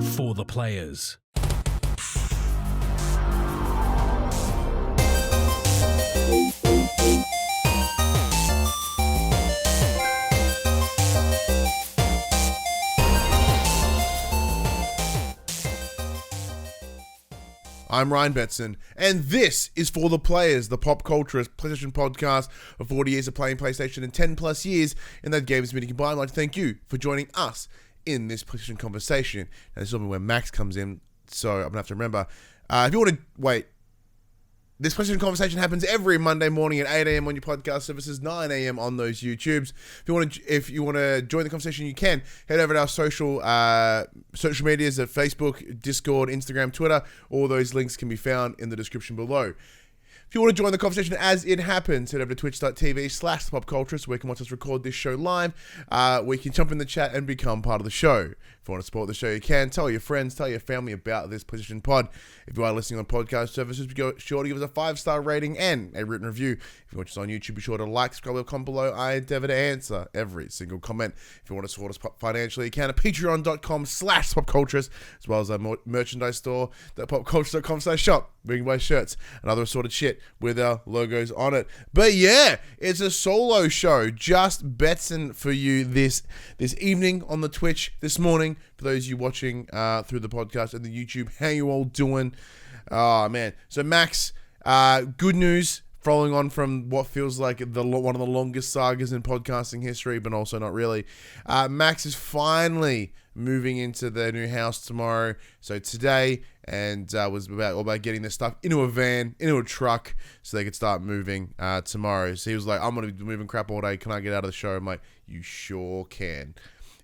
For the players. I'm Ryan Betson, and this is For the Players, the PopCulturists PlayStation Podcast of 40 years of playing PlayStation and 10 plus years in that games community combined. I'd like to thank you for joining us in this PlayStation conversation. And this is where Max comes in, so I'm going to have to remember. If you want to wait, this PlayStation conversation happens every Monday morning at 8 a.m. on your podcast services, 9 a.m. on those YouTubes. If you want to join the conversation, you can head over to our social medias at Facebook, Discord, Instagram, Twitter. All those links can be found in the description below. If you want to join the conversation as it happens, head over to twitch.tv/PopCulturists, where you can watch us record this show live. We can jump in the chat and become part of the show. If you want to support the show, you can. Tell your friends, tell your family about this PlayStation Pod. If you are listening on podcast services, be sure to give us a 5-star rating and a written review. If you watch us on YouTube, be sure to like, subscribe, or comment below. I endeavor to answer every single comment. If you want to support us financially, you can at patreon.com/PopCulturists, as well as our merchandise store, the popculturists.com/shop. We can buy shirts and other assorted shit with our logos on it. But yeah, it's a solo show. Just Betson for you this evening on the Twitch, this morning. For those of you watching through the podcast and the YouTube, how you all doing? Oh, man. So, Max, good news, following on from what feels like one of the longest sagas in podcasting history, but also not really. Max is finally moving into their new house tomorrow. So today, and was all about getting their stuff into a van, into a truck, so they could start moving tomorrow. So he was like, I'm going to be moving crap all day. Can I get out of the show? I'm like, you sure can.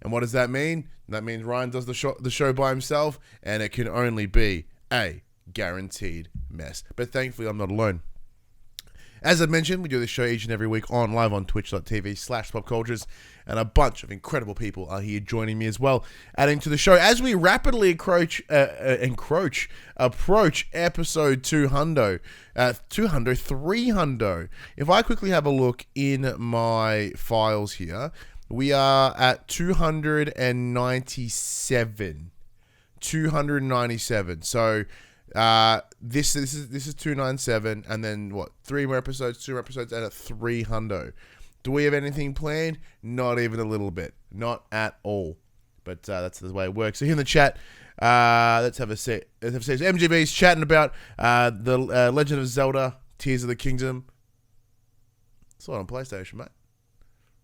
And what does that mean? That means Ryan does the show by himself, and it can only be a guaranteed mess. But thankfully, I'm not alone. As I mentioned, we do this show each and every week live on twitch.tv/PopCulturists, and a bunch of incredible people are here joining me as well, adding to the show as we rapidly approach episode 200, 300. If I quickly have a look in my files here, we are at 297. 297. So this is 297, and then what? 3 more episodes, 2 more episodes, and at 300. Do we have anything planned? Not even a little bit. Not at all. But that's the way it works. So here in the chat, let's have a see. MGB's chatting about the Legend of Zelda: Tears of the Kingdom. It's on PlayStation, mate.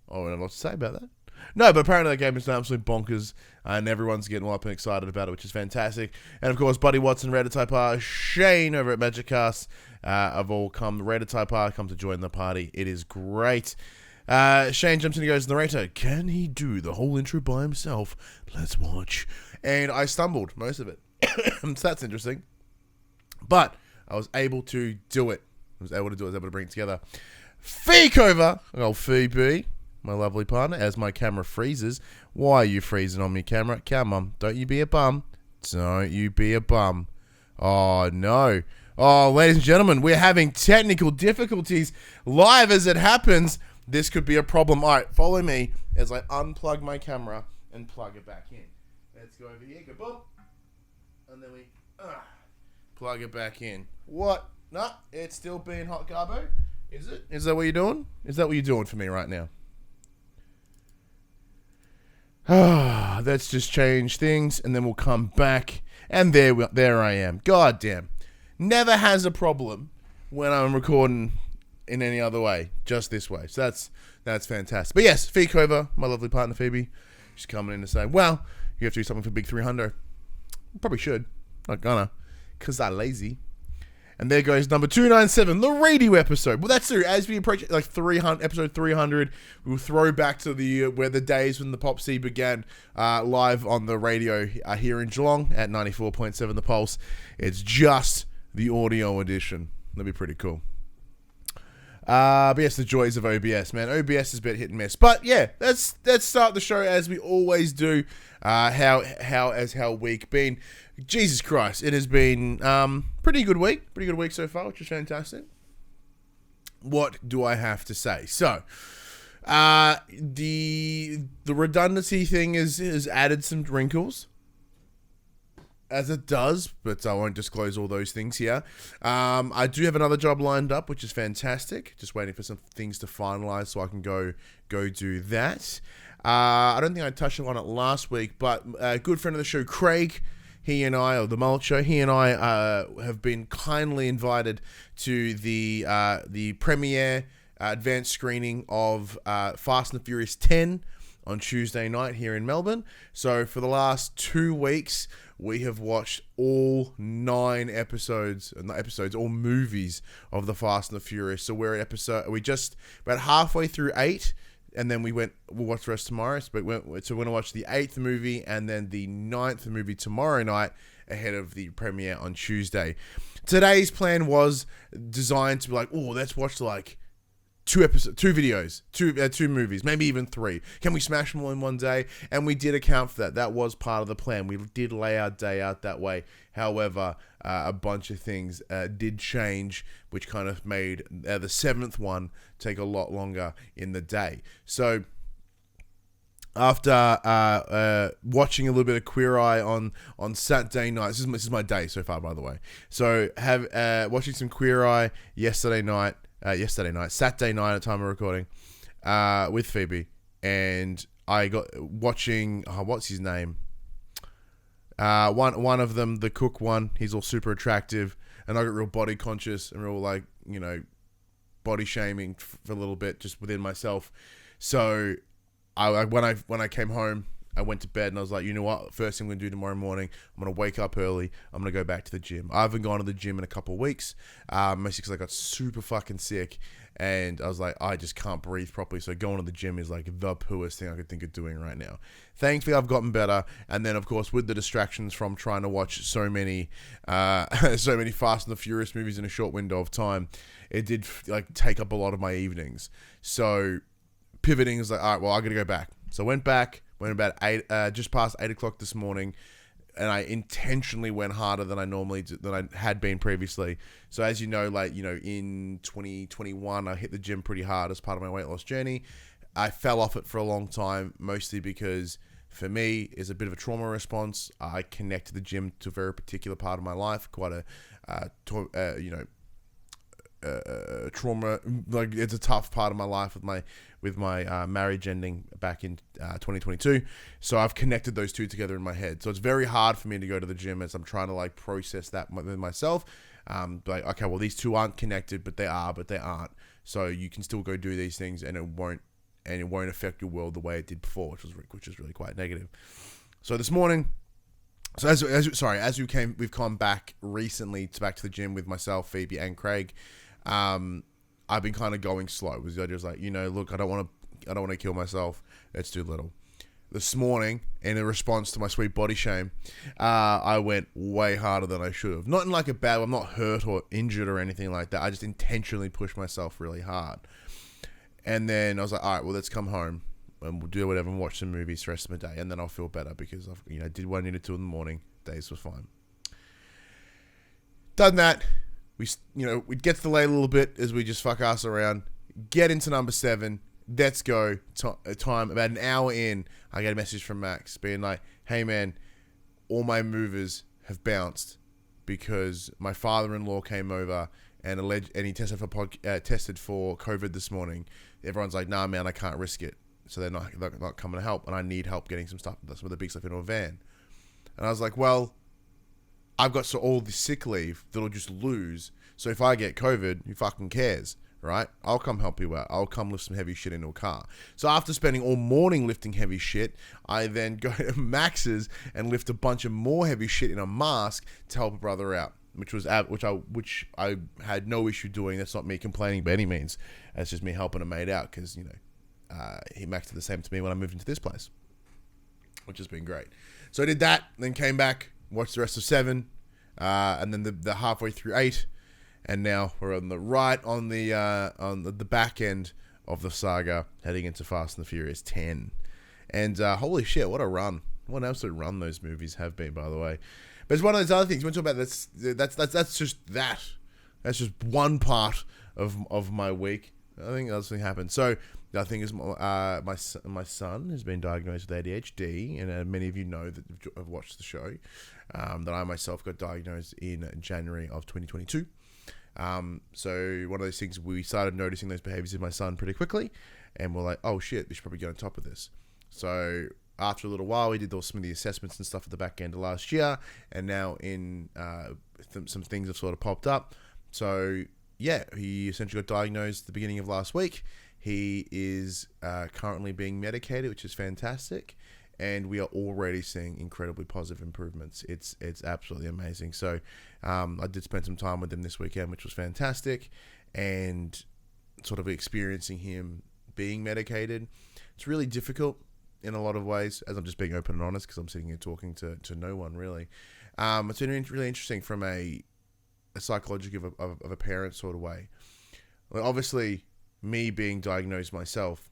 I don't know what to say about that. No, but apparently that game is absolutely bonkers, and everyone's getting all up and excited about it, which is fantastic. And of course, Buddy Watson, Raider Type R, Shane over at Magicast have all come. Raider Type R come to join the party. It is great. Shane jumps in and goes, narrator, can he do the whole intro by himself? Let's watch. And I stumbled most of it. So that's interesting. But I was able to do it. I was able to bring it together. Feekover, old Phoebe, my lovely partner, as my camera freezes. Why are you freezing on me, camera? Come on, don't you be a bum. Don't you be a bum. Oh, no. Oh, ladies and gentlemen, we're having technical difficulties live as it happens. This could be a problem. All right, follow me as I unplug my camera and plug it back in. Let's go over here. Go boom. And then we plug it back in. What? No, it's still being hot, Garbo. Is it? Is that what you're doing? Is that what you're doing for me right now? Let's just change things, and then we'll come back. And there I am. God damn. Never has a problem when I'm recording in any other way, just this way. So that's fantastic. But yes, Feekover, my lovely partner Phoebe, she's coming in to say, well, you have to do something for Big 300. Probably should. Not gonna, because I'm lazy. And there goes number 297, the radio episode. Well, that's true. As we approach like 300, episode 300, we'll throw back to the days when the PopC began live on the radio here in Geelong at 94.7 The Pulse. It's just the audio edition. That'd be pretty cool. But yes, the joys of OBS, man. OBS is a bit hit and miss. But yeah, let's start the show as we always do. How week been? Jesus Christ, it has been pretty good week so far, which is fantastic. What do I have to say? So, the redundancy thing has added some wrinkles. as it does, but I won't disclose all those things here. I do have another job lined up, which is fantastic. Just waiting for some things to finalize so I can go do that. I don't think I touched on it last week, but a good friend of the show, Craig, he and I, or the Mullet Show, he and I have been kindly invited to the premiere advanced screening of Fast and Furious 10 on Tuesday night here in Melbourne. So for the last 2 weeks, we have watched all 9 episodes, all movies of the Fast and the Furious. So we're just about halfway through 8, and then we'll watch the rest tomorrow. So we're going to watch the 8th movie and then the 9th movie tomorrow night ahead of the premiere on Tuesday. Today's plan was designed to be like, let's watch like 2 videos, two movies, maybe even 3. Can we smash them all in one day? And we did account for that. That was part of the plan. We did lay our day out that way. However, a bunch of things did change, which kind of made the 7th one take a lot longer in the day. So after watching a little bit of Queer Eye on Saturday night, this is my day so far, by the way. So watching some Queer Eye Saturday night at time of recording, with Phoebe, and I got watching, what's his name? One of them, the cook one, he's all super attractive, and I got real body conscious and real body shaming for a little bit just within myself. So when I came home, I went to bed and I was like, you know what? First thing I'm going to do tomorrow morning, I'm going to wake up early. I'm going to go back to the gym. I haven't gone to the gym in a couple of weeks, mostly because I got super fucking sick and I was like, I just can't breathe properly. So going to the gym is like the pooest thing I could think of doing right now. Thankfully, I've gotten better. And then, of course, with the distractions from trying to watch so many Fast and the Furious movies in a short window of time, it did take up a lot of my evenings. So pivoting is like, all right, well, I got to go back. So I went about 8, just past 8 o'clock this morning, and I intentionally went harder than I had been previously. So as you know, in 2021, I hit the gym pretty hard as part of my weight loss journey. I fell off it for a long time, mostly because for me, it's a bit of a trauma response. I connect to the gym to a very particular part of my life, quite a trauma. It's a tough part of my life with my marriage ending back in 2022. So I've connected those two together in my head. So it's very hard for me to go to the gym as I'm trying to process that within myself. Okay, well, these two aren't connected, but they aren't. So you can still go do these things, and it won't affect your world the way it did before, which is really quite negative. So this morning. So we've come back recently back to the gym with myself, Phoebe, and Craig. I've been kind of going slow. Was the idea look, I don't want to kill myself. Let's do little. This morning, in a response to my sweet body shame, I went way harder than I should have. Not in a bad way. I'm not hurt or injured or anything like that. I just intentionally pushed myself really hard. And then I was like, all right, well, let's come home and we'll do whatever and watch some movies the rest of the day, and then I'll feel better because I did what I needed to in the morning. Days were fine. Done that. We'd get to the late a little bit as we just fuck ass around. Get into number 7. Let's go. Time about an hour in, I get a message from Max being like, "Hey man, all my movers have bounced because my father-in-law came over and he tested for COVID this morning. Everyone's like, nah man, I can't risk it. So they're not coming to help, and I need help getting some of the big stuff into a van." And I was like, well, I've got all the sick leave that I'll just lose. So if I get COVID, who fucking cares, right? I'll come help you out. I'll come lift some heavy shit into a car. So after spending all morning lifting heavy shit, I then go to Max's and lift a bunch of more heavy shit in a mask to help a brother out, which I had no issue doing. That's not me complaining by any means. That's just me helping a mate out because, Max did the same to me when I moved into this place, which has been great. So I did that, then came back, watched the rest of 7, and then the halfway through 8, and now we're on the back end of the saga, heading into Fast and the Furious 10. And holy shit, what a run! What an absolute run those movies have been, by the way. But it's one of those other things. We want to talk about this. That's just that. That's just one part of my week. I think that's what happened. So The other thing is my son has been diagnosed with ADHD, and many of you know that have watched the show, that I myself got diagnosed in January of 2022. So one of those things, we started noticing those behaviors in my son pretty quickly, and we're like, oh shit, we should probably get on top of this. So after a little while, we did some of the assessments and stuff at the back end of last year, and now some things have sort of popped up. So yeah, he essentially got diagnosed at the beginning of last week. He is currently being medicated, which is fantastic, and we are already seeing incredibly positive improvements. It's absolutely amazing. So I did spend some time with him this weekend, which was fantastic, and sort of experiencing him being medicated. It's really difficult in a lot of ways, as I'm just being open and honest, because I'm sitting here talking to no one really. It's been really interesting from a psychological of a parent sort of way. Like, obviously, me being diagnosed myself,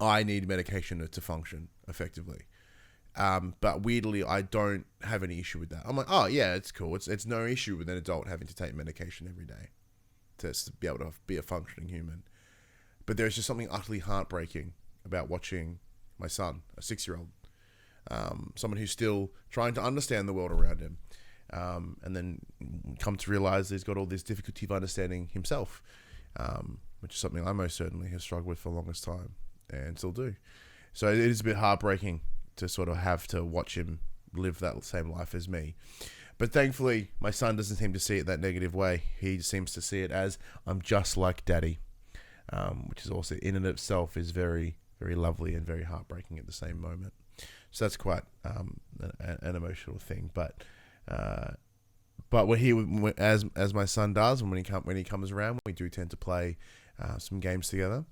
I need medication to function effectively. But weirdly, I don't have any issue with that. I'm like, oh yeah, it's cool. It's no issue with an adult having to take medication every day to be able to be a functioning human. But there's just something utterly heartbreaking about watching my son, a 6-year-old, someone who's still trying to understand the world around him, and then come to realize he's got all this difficulty of understanding himself, which is something I most certainly have struggled with for the longest time and still do. So it is a bit heartbreaking to sort of have to watch him live that same life as me. But thankfully, my son doesn't seem to see it that negative way. He seems to see it as, I'm just like daddy, which is also in and of itself is very, very lovely and very heartbreaking at the same moment. So that's quite an emotional thing. But when as my son does, and when he comes around, we do tend to play some games together.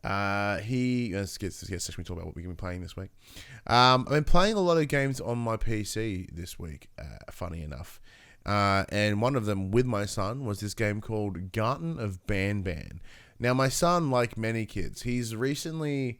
Let's get we talk about what we've been playing this week. I've been playing a lot of games on my PC this week, funny enough. And one of them with my son was this game called Garden of Banban. Now, my son, like many kids, he's recently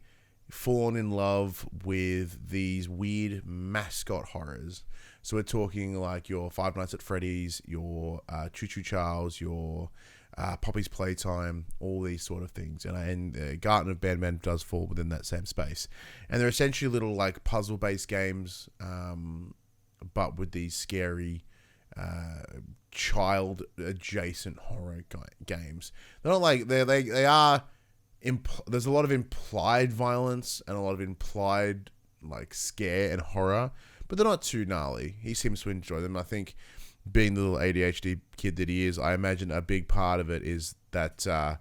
fallen in love with these weird mascot horrors. So we're talking like your Five Nights at Freddy's, your Choo Choo Charles, your Poppy's Playtime, all these sort of things. And Garden of Banban does fall within that same space. And they're essentially little like puzzle-based games, but with these scary child-adjacent horror games. They're not like they are. There's a lot of implied violence and a lot of implied like scare and horror, but they're not too gnarly. He seems to enjoy them. I think, being the little ADHD kid that he is, I imagine a big part of it is that that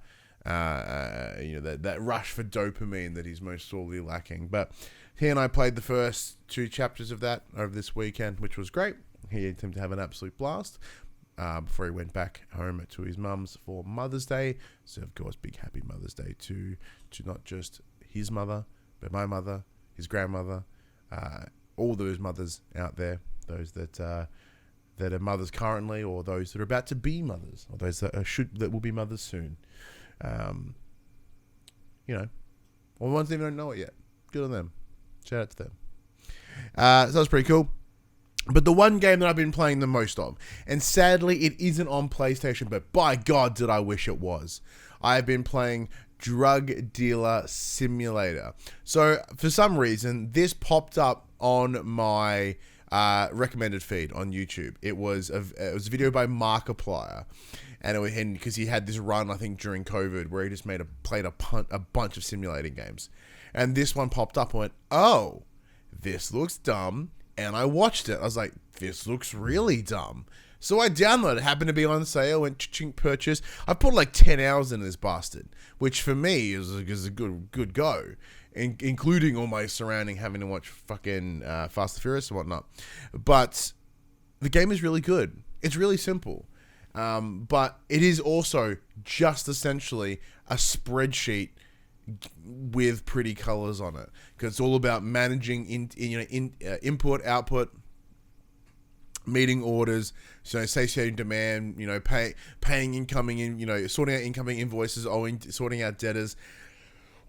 rush for dopamine that he's most sorely lacking. But he and I played the first 2 chapters of that over this weekend, which was great. He had him to have an absolute blast before he went back home to his mum's for Mother's Day. So, of course, big happy Mother's Day to not just his mother, but my mother, his grandmother, all those mothers out there, those that are mothers currently, or those that are about to be mothers, or those that will be mothers soon. Or ones that don't know it yet. Good on them. Shout out to them. So that was pretty cool. But the one game that I've been playing the most of, and sadly it isn't on PlayStation, but by God did I wish it was. I've been playing Drug Dealer Simulator. So for some reason, this popped up on my recommended feed on YouTube. It was a video by Markiplier, and because he had this run, I think during COVID, where he just played a bunch of simulating games, and this one popped up and went, oh, this looks dumb. And I watched it. I was like, this looks really dumb. So I downloaded it. It happened to be on sale. Went chink purchase. I put like 10 hours into this bastard, which for me is a good go, including all my surrounding having to watch fucking Fast and Furious and whatnot. But the game is really good. It's really simple. But it is also just essentially a spreadsheet with pretty colors on it, because it's all about managing input, output, meeting orders, so satiating demand, paying incoming sorting out incoming invoices, sorting out debtors,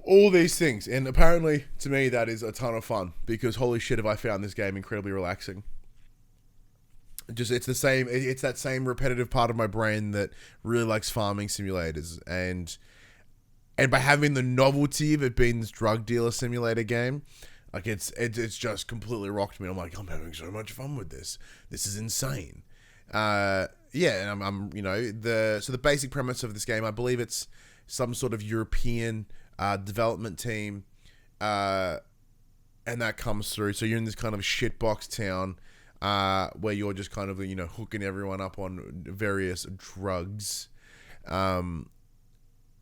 all these things. And apparently to me that is a ton of fun, because holy shit have I found this game incredibly relaxing. It's that same repetitive part of my brain that really likes farming simulators, and And by having the novelty of it being this drug dealer simulator game, like it's just completely rocked me. I'm like, I'm having so much fun with this. This is insane. Yeah, and I'm the basic premise of this game, I believe it's some sort of European development team, and that comes through. So you're in this kind of shitbox town where you're just kind of hooking everyone up on various drugs. And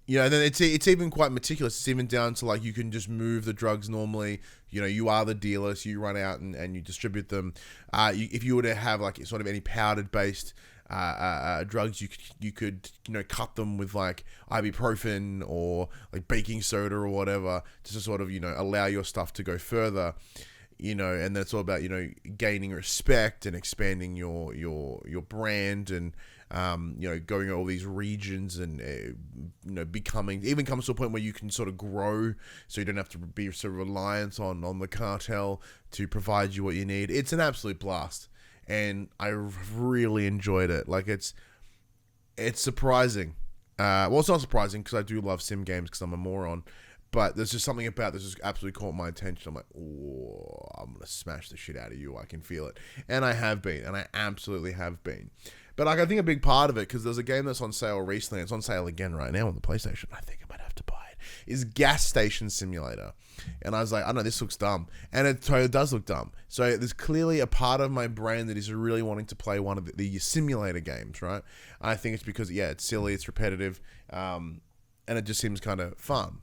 then it's even quite meticulous. It's even down to like you can just move the drugs normally. You are the dealer, so you run out and you distribute them. If you were to have like sort of any powdered based drugs, you could cut them with like ibuprofen or like baking soda or whatever, just to sort of allow your stuff to go further. And then it's all about gaining respect and expanding your brand and going to all these regions and becoming, even comes to a point where you can sort of grow, so you don't have to be so reliant on the cartel to provide you what you need. It's an absolute blast, and I really enjoyed it. Like it's surprising. Well, it's not surprising because I do love sim games because I'm a moron. But there's just something about this just absolutely caught my attention. I'm like, oh, I'm going to smash the shit out of you. I can feel it. And I have been. And I absolutely have been. But like, I think a big part of it, because there's a game that's on sale recently. It's on sale again right now on the PlayStation. I think I might have to buy it. Is Gas Station Simulator. And I was like, I know this looks dumb. And it totally does look dumb. So there's clearly a part of my brain that is really wanting to play one of the simulator games, right? I think it's because, yeah, it's silly, it's repetitive, and it just seems kind of fun.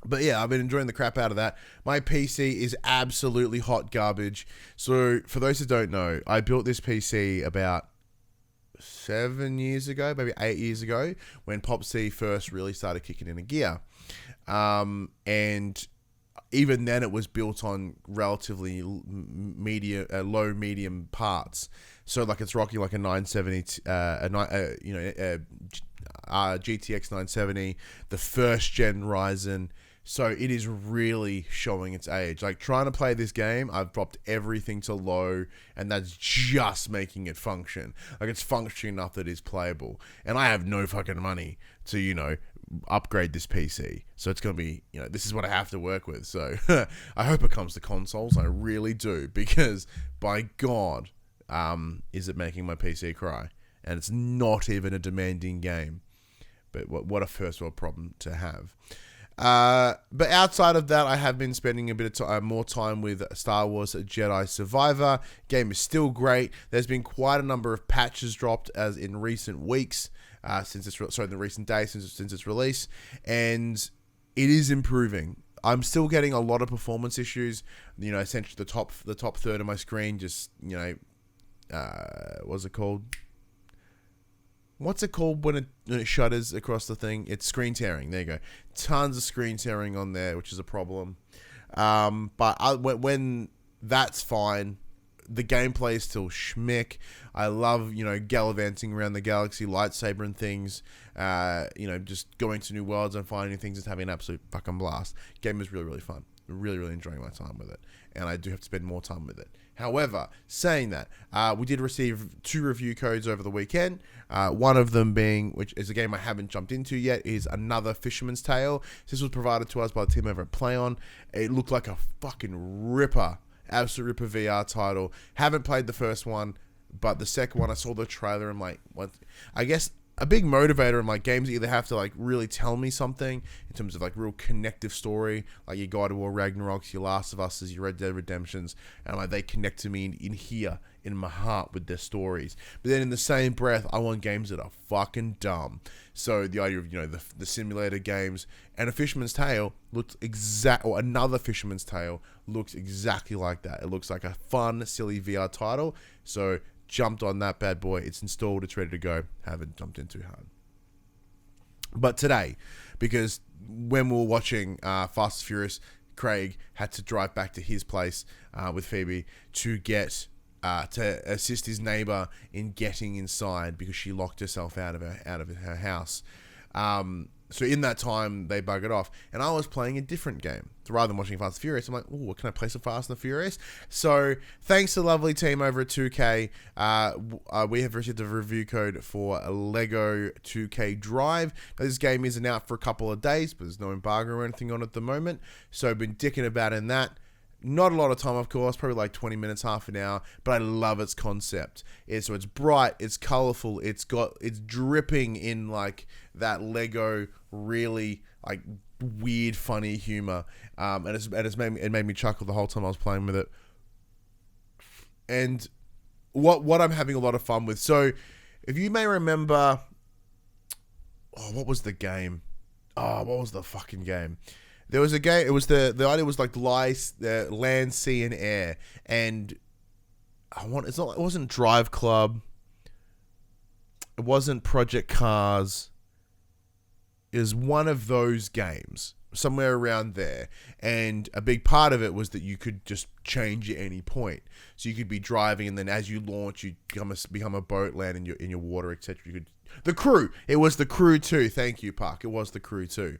But yeah, I've been enjoying the crap out of that. My PC is absolutely hot garbage. So for those who don't know, I built this PC about 7 years ago, maybe 8 years ago, when PopC first really started kicking into gear. And even then it was built on relatively low medium parts. So like it's rocking like a 970, GTX 970, the first gen Ryzen. So it is really showing its age. Like trying to play this game, I've dropped everything to low, and that's just making it function. Like it's functioning enough that it's playable. And I have no fucking money to, upgrade this PC. So it's going to be, this is what I have to work with. So I hope it comes to consoles. I really do, because by God, is it making my PC cry. And it's not even a demanding game. But what a first world problem to have. But outside of that, I have been spending a bit of more time with Star Wars Jedi Survivor. Game is still great. There's been quite a number of patches dropped as in recent weeks, in the recent days since its release, and it is improving. I'm still getting a lot of performance issues. Essentially the top third of my screen just what's it called? What's it called when it shudders across the thing? It's screen tearing. There you go. Tons of screen tearing on there, which is a problem. But when that's fine, the gameplay is still schmick. I love, gallivanting around the galaxy, lightsaber and things. Just going to new worlds and finding things and having an absolute fucking blast. Game is really, really fun. Really, really enjoying my time with it. And I do have to spend more time with it. However, saying that, we did receive 2 review codes over the weekend. One of them being, which is a game I haven't jumped into yet, is Another Fisherman's Tale. This was provided to us by the team over at PlayOn. It looked like a fucking ripper. Absolute ripper VR title. Haven't played the first one, but the second one, I saw the trailer and I'm like, what? I guess a big motivator in my games either have to like really tell me something in terms of like real connective story, like your God of War Ragnaroks, your Last of Us, your Red Dead Redemptions, and like they connect to me in here, in my heart with their stories. But then in the same breath, I want games that are fucking dumb. So the idea of the simulator games, and A Fisherman's Tale looks Another Fisherman's Tale looks exactly like that. It looks like a fun, silly VR title. So jumped on that bad boy. It's installed. It's ready to go. Haven't jumped in too hard. But today, because when we were watching Fast and Furious, Craig had to drive back to his place with Phoebe to get to assist his neighbor in getting inside because she locked herself out of her house. So in that time, they bug it off. And I was playing a different game. So rather than watching Fast and Furious, I'm like, ooh, can I play some Fast and Furious? So thanks to the lovely team over at 2K, we have received a review code for Lego 2K Drive. Now, this game isn't out for a couple of days, but there's no embargo or anything on it at the moment. So I've been dicking about in that. Not a lot of time, of course, probably like 20 minutes, half an hour, but I love its concept. So it's bright, it's colorful, it's dripping in like that Lego really like weird, funny humor, and it made me chuckle the whole time I was playing with it. And what I'm having a lot of fun with. So if you may remember, what was the game? What was the fucking game? There was a game. It was the idea was like land, sea, and air, and it wasn't Drive Club. It wasn't Project Cars. It was one of those games, somewhere around there, and a big part of it was that you could just change at any point. So you could be driving, and then as you launch, you become a boat, land in your water, etc. The Crew. It was The Crew 2. Thank you, Park. It was The Crew 2.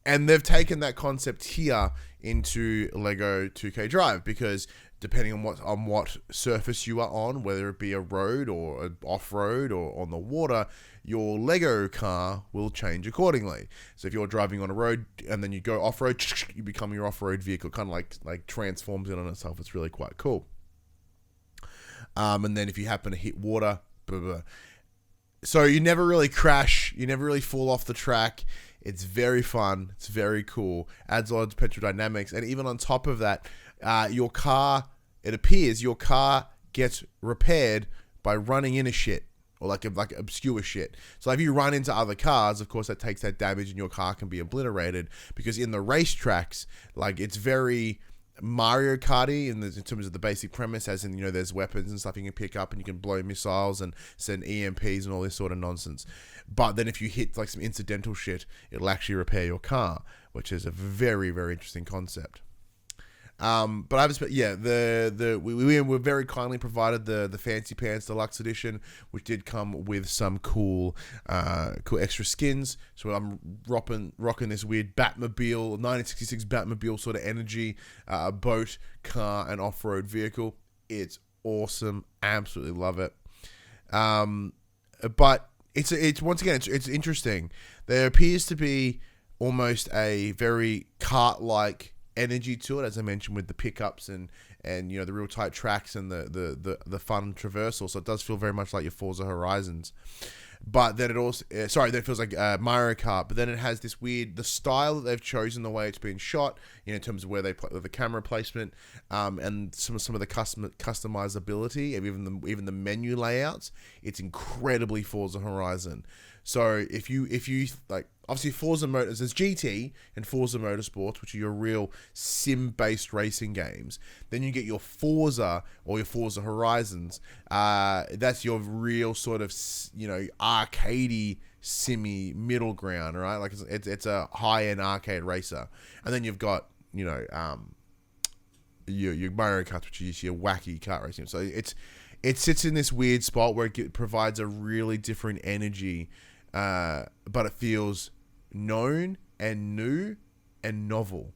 And they've taken that concept here into Lego 2K Drive, because depending on what surface you are on, whether it be a road or an off-road or on the water, your Lego car will change accordingly. So if you're driving on a road and then you go off-road, you become your off-road vehicle, kind of like transforms in on itself. It's really quite cool. And then if you happen to hit water, blah, blah, blah. So you never really crash, you never really fall off the track. It's very fun. It's very cool. Adds a lot of petrol dynamics. And even on top of that, it appears your car gets repaired by running into shit, or like obscure shit. So if you run into other cars, of course that takes that damage and your car can be obliterated, because in the racetracks, like it's very Mario Karty in terms of the basic premise, as in, there's weapons and stuff you can pick up and you can blow missiles and send EMPs and all this sort of nonsense. But then if you hit like some incidental shit, it'll actually repair your car, which is a very, very interesting concept. But I was, we were very kindly provided the Fancy Pants Deluxe Edition, which did come with some cool extra skins. So I'm rocking this weird Batmobile, 1966 Batmobile sort of energy, boat, car, and off-road vehicle. It's awesome. Absolutely love it. But it's once again, it's interesting. There appears to be almost a very kart-like energy to it, as I mentioned, with the pickups and the real tight tracks and the fun traversal. So it does feel very much like your Forza Horizons. But then it also, that feels like Mario Kart. But then it has this the style that they've chosen, the way it's been shot, in terms of where they play the camera placement, and some of the customizability, and even the menu layouts. It's incredibly Forza Horizon. So if you like, obviously Forza there's GT and Forza Motorsports, which are your real sim-based racing games. Then you get your Forza or your Forza Horizons. That's your real sort of, arcadey, simmy middle ground, right? Like it's a high-end arcade racer. And then you've got, your Mario Kart, which is your wacky kart racing. So it sits in this weird spot where it provides a really different energy, but it feels known and new and novel,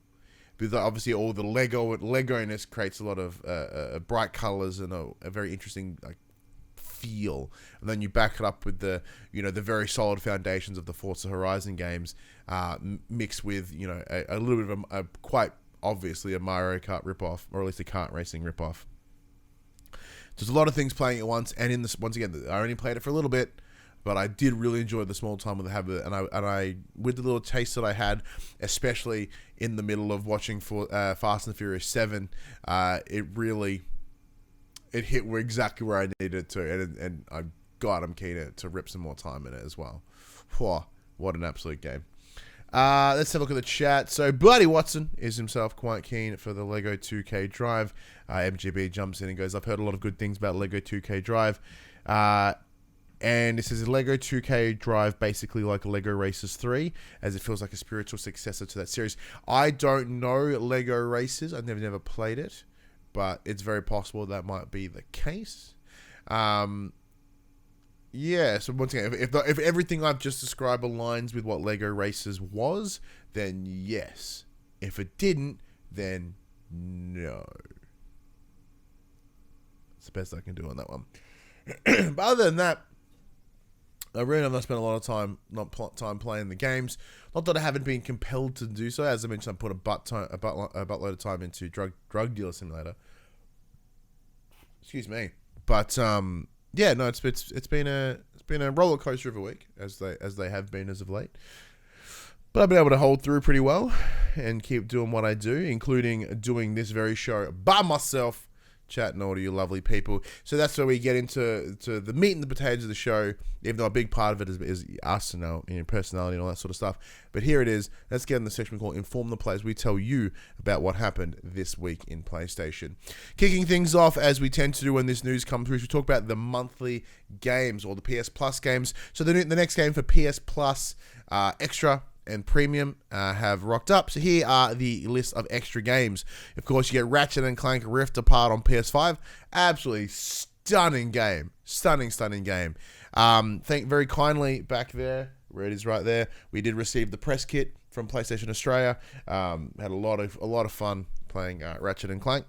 because obviously all the Lego-ness creates a lot of bright colors and a very interesting feel, and then you back it up with the very solid foundations of the Forza Horizon games, mixed with a little bit of a quite obviously a Mario Kart ripoff, or at least a kart racing ripoff. There's a lot of things playing at once, and once again, I only played it for a little bit, but I did really enjoy the small time with the habit, and I with the little taste that I had, especially in the middle of watching for Fast and Furious 7, it hit exactly where I needed it to, and I'm keen to rip some more time in it as well. Whew, what an absolute game. Let's have a look at the chat. So Bloody Watson is himself quite keen for the Lego 2K Drive. MGB jumps in and goes, I've heard a lot of good things about Lego 2K Drive. And it says Lego 2K Drive basically like Lego Racers 3, as it feels like a spiritual successor to that series. I don't know Lego Racers. I've never played it, but it's very possible that might be the case. Yeah, so once again, if everything I've just described aligns with what Lego Racers was, then yes. If it didn't, then no. That's the best I can do on that one. But other than that, I really have not spent a lot of time playing the games. Not that I haven't been compelled to do so. As I mentioned, I put a buttload of time into Drug Dealer Simulator. Excuse me, but yeah, no, it's been a roller coaster of a week, as they have been as of late. But I've been able to hold through pretty well and keep doing what I do, including doing this very show by myself, chatting all to you lovely people. So that's where we get into the meat and the potatoes of the show, even though a big part of it is us and our personality and all that sort of stuff. But here it is. Let's get in the section we call Inform the Players. We tell you about what happened this week in PlayStation. Kicking things off, as we tend to do when this news comes through, we talk about the monthly games, or the PS Plus games. So the next game for PS Plus Extra and Premium have rocked up. So here are the list of extra games. Of course, you get Ratchet & Clank Rift Apart on PS5. Absolutely stunning game. Stunning game. Thank very kindly back there, where it is right there, we did receive the press kit from PlayStation Australia. Had a lot of fun playing Ratchet & Clank.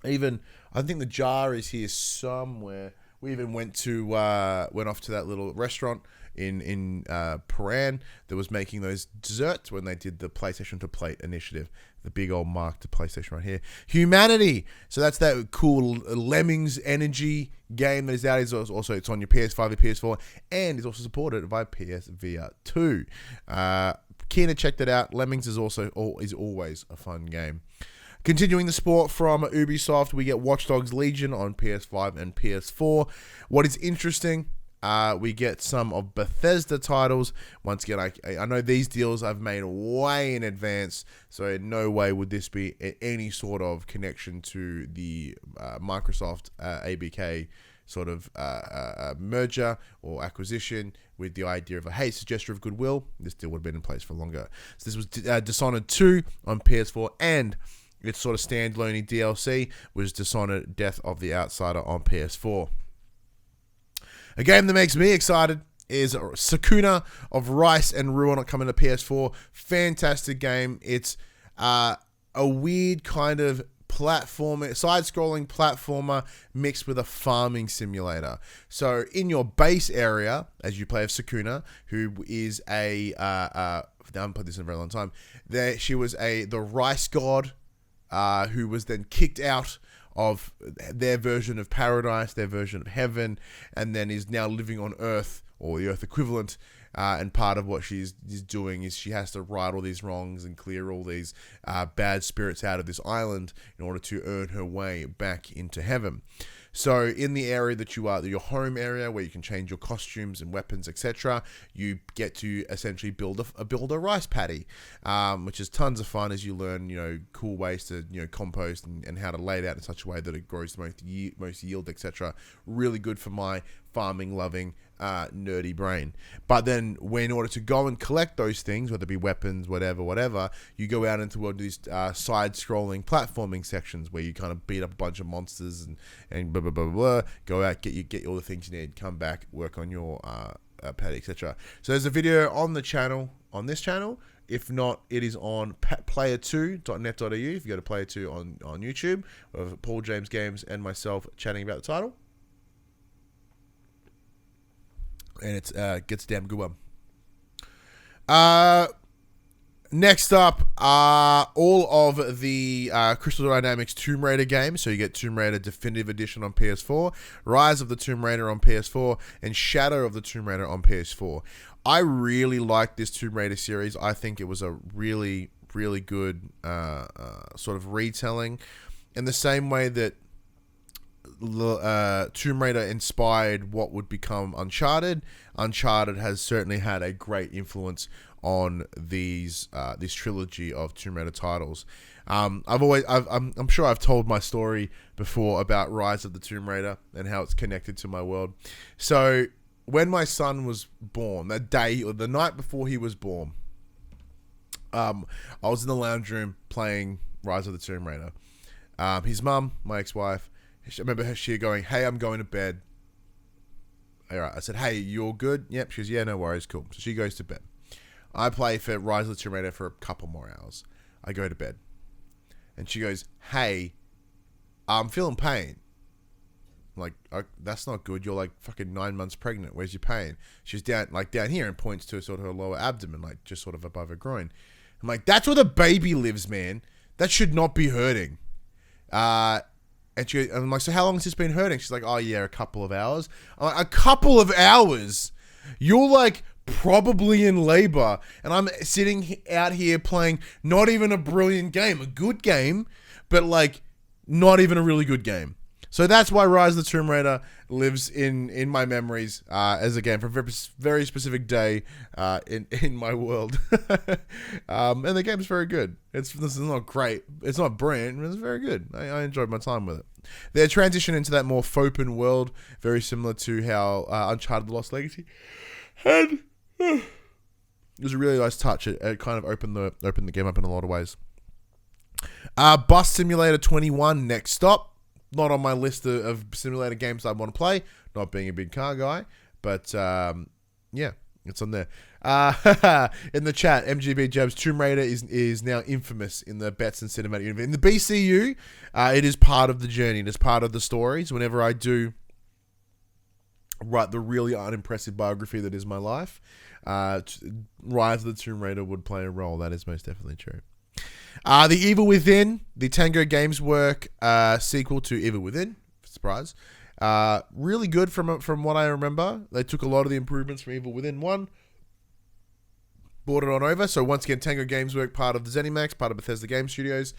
Even, I think the jar is here somewhere. We even went off to that little restaurant in Paran that was making those desserts when they did the PlayStation to Plate initiative. The big old mark to PlayStation right here. Humanity. So that's that cool Lemmings energy game that is out. It's also it's on your PS5 and PS4, and it's also supported by PSVR 2. Keen to check that out. Lemmings is always a fun game. Continuing the sport from Ubisoft, we get Watch Dogs Legion on PS5 and PS4. What is interesting, we get some of Bethesda titles. Once again, I know these deals I've made way in advance, so in no way would this be any sort of connection to the Microsoft ABK sort of merger or acquisition with the idea of it's a gesture of goodwill. This deal would have been in place for longer. So this was Dishonored 2 on PS4, and its sort of standalone DLC was Dishonored Death of the Outsider on PS4. A game that makes me excited is Sakuna of Rice and Ruin coming to PS4. Fantastic game. It's a weird kind of side-scrolling platformer mixed with a farming simulator. So in your base area, as you play as Sakuna, who is I haven't played this in a very long time. She was the rice god, who was then kicked out of their version of paradise, their version of heaven, and then is now living on Earth, or the Earth equivalent. And part of what she's doing is she has to right all these wrongs and clear all these bad spirits out of this island in order to earn her way back into heaven. So in the area that you are, your home area, where you can change your costumes and weapons, etc., you get to essentially build a rice paddy, which is tons of fun as you learn, cool ways to, compost and how to lay it out in such a way that it grows the most yield, etc. Really good for my farming loving nerdy brain. But then in order to go and collect those things, whether it be weapons, whatever, you go out into these side-scrolling platforming sections where you kind of beat up a bunch of monsters and blah, blah, blah, blah, go out, get all the things you need, come back, work on your pad, etc. So there's a video on this channel. If not, it is on player2.net.au. If you go to player2 on YouTube, with Paul James Games and myself chatting about the title. And it gets a damn good one. Next up are all of the Crystal Dynamics Tomb Raider games. So you get Tomb Raider Definitive Edition on PS4, Rise of the Tomb Raider on PS4, and Shadow of the Tomb Raider on PS4. I really like this Tomb Raider series. I think it was a really, really good sort of retelling. In the same way that Tomb Raider inspired what would become Uncharted. Uncharted has certainly had a great influence on this trilogy of Tomb Raider titles. I'm sure I've told my story before about Rise of the Tomb Raider and how it's connected to my world. So when my son was born, that day or the night before he was born, I was in the lounge room playing Rise of the Tomb Raider. His mum, my ex-wife, I remember she going, "Hey, I'm going to bed." all right. I said, hey, you all good? Yep. She goes, yeah, no worries. Cool. So she goes to bed. I play for Rise of the Tomb Raider for a couple more hours. I go to bed. And she goes, hey, I'm feeling pain. I'm like, oh, that's not good. You're like fucking 9 months pregnant. Where's your pain? She's down here and points to sort of her lower abdomen, like just sort of above her groin. I'm like, that's where the baby lives, man. That should not be hurting. And I'm like, so how long has this been hurting? She's like, oh yeah, a couple of hours. I'm like, a couple of hours? You're like probably in labor. And I'm sitting out here playing not even a brilliant game, a good game, but like not even a really good game. So that's why Rise of the Tomb Raider lives in my memories as a game for a very specific day in my world. And the game's very good. This is not great. It's not brilliant, but it's very good. I enjoyed my time with it. Their transition into that more open world, very similar to how Uncharted The Lost Legacy had. It was a really nice touch. It kind of opened the game up in a lot of ways. Bus Simulator 21, next stop. Not on my list of simulator games I want to play, not being a big car guy, but yeah, it's on there. In the chat, MGB Jabs, Tomb Raider is now infamous in the Bets and Cinematic Universe. In the BCU, it is part of the journey, it is part of the stories. Whenever I do write the really unimpressive biography that is my life, Rise of the Tomb Raider would play a role. That is most definitely true. The Evil Within, the Tango Games work sequel to Evil Within, surprise. Really good from what I remember. They took a lot of the improvements from Evil Within 1, brought it on over. So once again, Tango Games work, part of the ZeniMax, part of Bethesda Game Studios.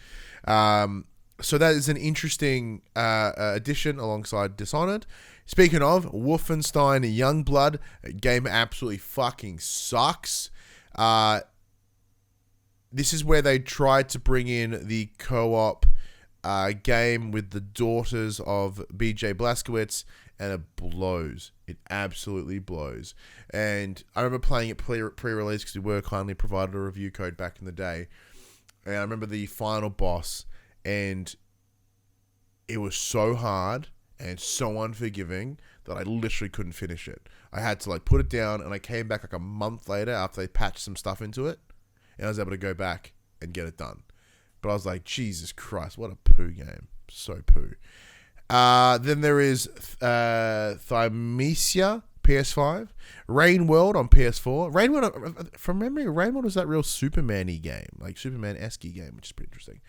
So that is an interesting addition alongside Dishonored. Speaking of, Wolfenstein Youngblood, game absolutely fucking sucks. This is where they tried to bring in the co-op game with the daughters of BJ Blazkowicz, and it blows. It absolutely blows. And I remember playing it pre-release because we were kindly provided a review code back in the day. And I remember the final boss, and it was so hard and so unforgiving that I literally couldn't finish it. I had to like put it down, and I came back like a month later after they patched some stuff into it. And I was able to go back and get it done. But I was like, Jesus Christ, what a poo game. So poo. Then there is Thymesia, PS5. Rain World on PS4. Rain World, from memory, Rain World was that real Superman-y game. Like Superman-esque game, which is pretty interesting.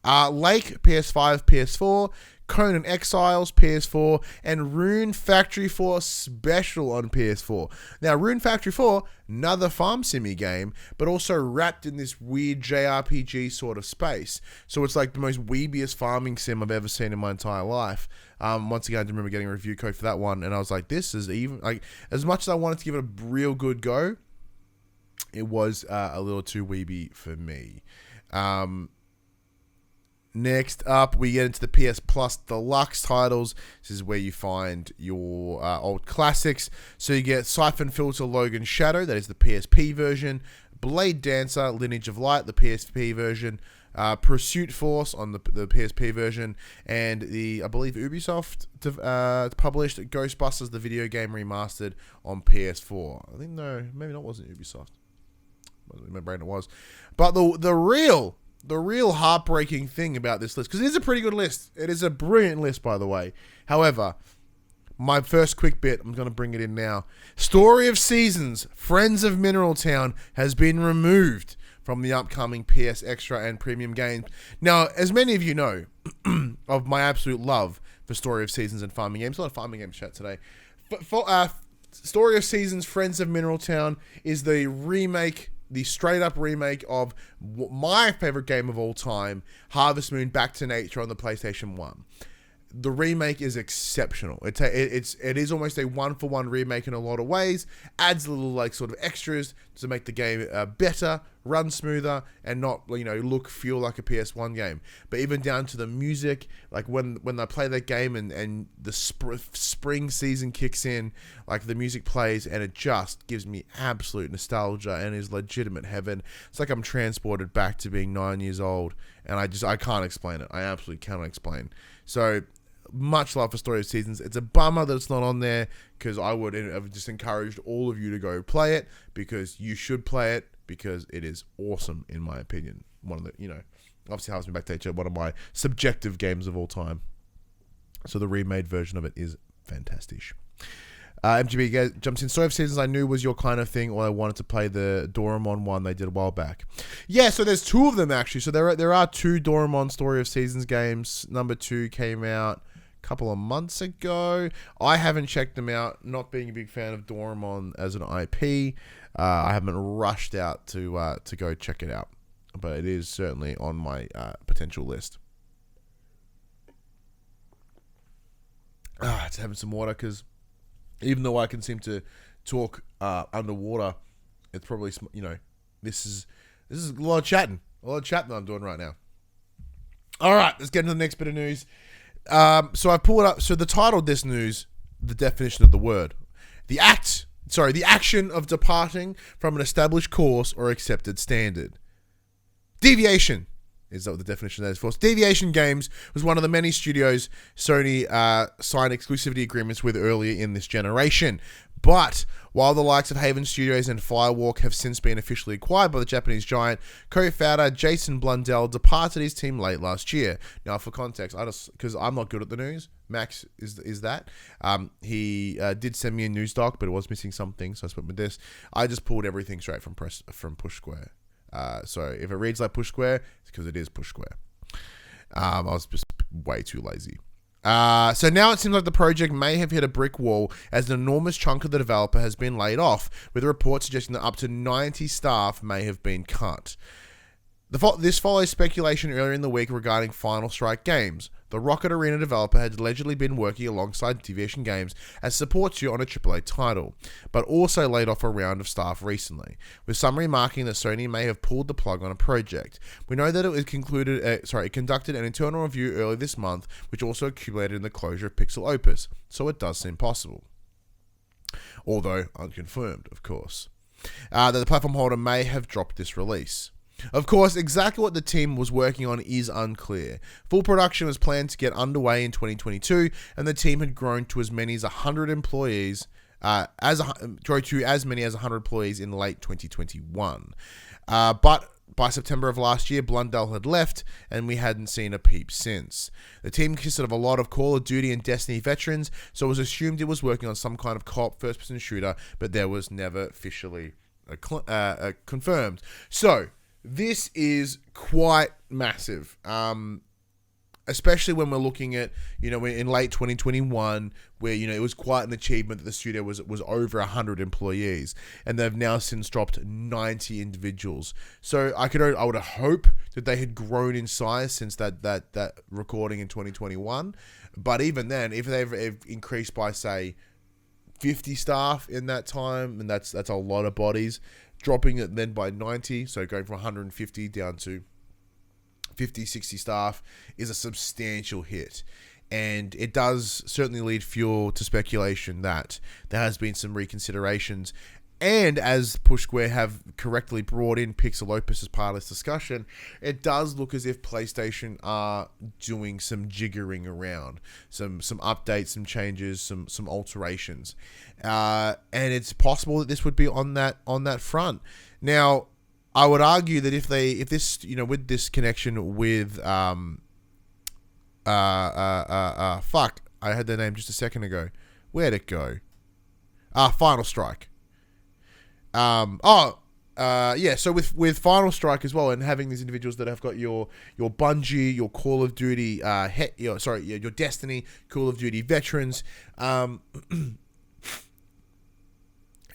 Lake, PS5, PS4. Conan Exiles, PS4, and Rune Factory 4 Special on PS4. Now, Rune Factory 4, another farm simmy game, but also wrapped in this weird JRPG sort of space. So it's like the most weebiest farming sim I've ever seen in my entire life. Once again, I remember getting a review code for that one, and I was like, this is even, like, as much as I wanted to give it a real good go, it was a little too weeby for me. Next up, we get into the PS Plus Deluxe titles. This is where you find your old classics. So you get Siphon Filter Logan Shadow, that is the PSP version. Blade Dancer Lineage of Light, the PSP version. Pursuit Force on the PSP version. And I believe Ubisoft published Ghostbusters, the video game remastered on PS4. I think, no, maybe that wasn't Ubisoft. In my brain it was. But the real heartbreaking thing about this list, because it is a pretty good list. It is a brilliant list, by the way. However, my first quick bit, I'm going to bring it in now. Story of Seasons, Friends of Mineral Town has been removed from the upcoming PS Extra and Premium games. Now, as many of you know, of my absolute love for Story of Seasons and farming games. A lot of farming games chat today. Story of Seasons, Friends of Mineral Town is the remake, the straight-up remake of my favorite game of all time, Harvest Moon Back to Nature on the PlayStation 1. The remake is exceptional. It is almost a one-for-one remake in a lot of ways. Adds little like sort of extras to make the game better, run smoother, and not feel like a PS1 game. But even down to the music, like when I play that game and the spring season kicks in, like the music plays and it just gives me absolute nostalgia and is legitimate heaven. It's like I'm transported back to being 9 years old, and I can't explain it. I absolutely cannot explain. So much love for Story of Seasons. It's a bummer that it's not on there, because I would have just encouraged all of you to go play it, because you should play it, because it is awesome in my opinion. One of the, obviously Harvest Me Back to Nature, one of my subjective games of all time. So the remade version of it is fantastic. MGB jumps in. Story of Seasons I knew was your kind of thing, or I wanted to play the Doraemon one they did a while back. Yeah, so there's two of them actually. So there are two Doraemon Story of Seasons games. Number 2 came out a couple of months ago. I haven't checked them out, not being a big fan of Doraemon as an IP. I haven't rushed out to go check it out, but it is certainly on my potential list. It's having some water, because even though I can seem to talk underwater, it's probably, this is a lot of chatting that I'm doing right now. All right, let's get into the next bit of news. So I pulled up. So the title of this news, the definition of the word, the action of departing from an established course or accepted standard. Deviation is what the definition of that is for. Deviation Games was one of the many studios Sony signed exclusivity agreements with earlier in this generation. But while the likes of Haven Studios and Firewalk have since been officially acquired by the Japanese giant, co-founder Jason Blundell departed his team late last year. Now, for context, because I'm not good at the news, Max is that. He did send me a news doc, but it was missing something, so I went with this. I just pulled everything straight from Push Square. So if it reads like Push Square, it's because it is Push Square. I was just way too lazy. So now it seems like the project may have hit a brick wall, as an enormous chunk of the developer has been laid off, with a report suggesting that up to 90 staff may have been cut. This follows speculation earlier in the week regarding Final Strike Games. The Rocket Arena developer had allegedly been working alongside Deviation Games as support tier on a AAA title, but also laid off a round of staff recently, with some remarking that Sony may have pulled the plug on a project. We know that it conducted an internal review early this month, which also accumulated in the closure of Pixel Opus, so it does seem possible. Although unconfirmed, of course. That the platform holder may have dropped this release. Of course, exactly what the team was working on is unclear. Full production was planned to get underway in 2022, and the team had grown to as many as 100 employees, as many as 100 employees in late 2021. But by September of last year, Blundell had left, and we hadn't seen a peep since. The team consisted of a lot of Call of Duty and Destiny veterans, so it was assumed it was working on some kind of co-op first-person shooter, but there was never officially confirmed. So this is quite massive, especially when we're looking at, in late 2021, where, it was quite an achievement that the studio was over 100 employees, and they've now since dropped 90 individuals. So I would hope that they had grown in size since that recording in 2021. But even then, if they've increased by, say, 50 staff in that time, and that's a lot of bodies, dropping it then by 90, so going from 150 down to 50, 60 staff is a substantial hit. And it does certainly lead fuel to speculation that there has been some reconsiderations. And as Push Square have correctly brought in Pixel Opus as part of this discussion, it does look as if PlayStation are doing some jiggering around, some updates, some changes, some alterations, and it's possible that this would be on that front. Now, I would argue that if this with this connection with fuck, I had their name just a second ago. Where'd it go? Final Strike. So with Final Strike as well, and having these individuals that have got your Bungie, your Call of Duty, your Destiny, Call of Duty veterans,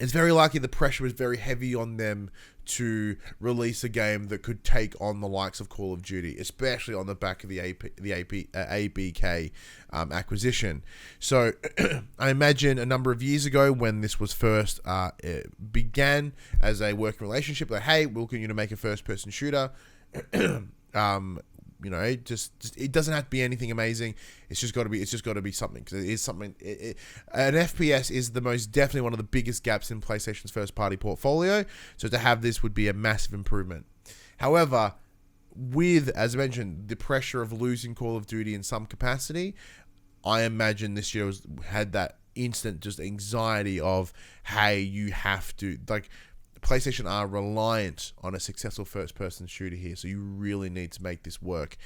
it's very likely the pressure was very heavy on them to release a game that could take on the likes of Call of Duty, especially on the back of the ABK acquisition. So I imagine a number of years ago, when this was first began as a working relationship, like, hey, we're looking to make a first-person shooter. It doesn't have to be anything amazing. It's just got to be something, because it is something. An FPS is definitely one of the biggest gaps in PlayStation's first-party portfolio. So to have this would be a massive improvement. However, with, as I mentioned, the pressure of losing Call of Duty in some capacity, I imagine this year had that instant just anxiety of, hey, you have to, like, PlayStation are reliant on a successful first-person shooter here, so you really need to make this work.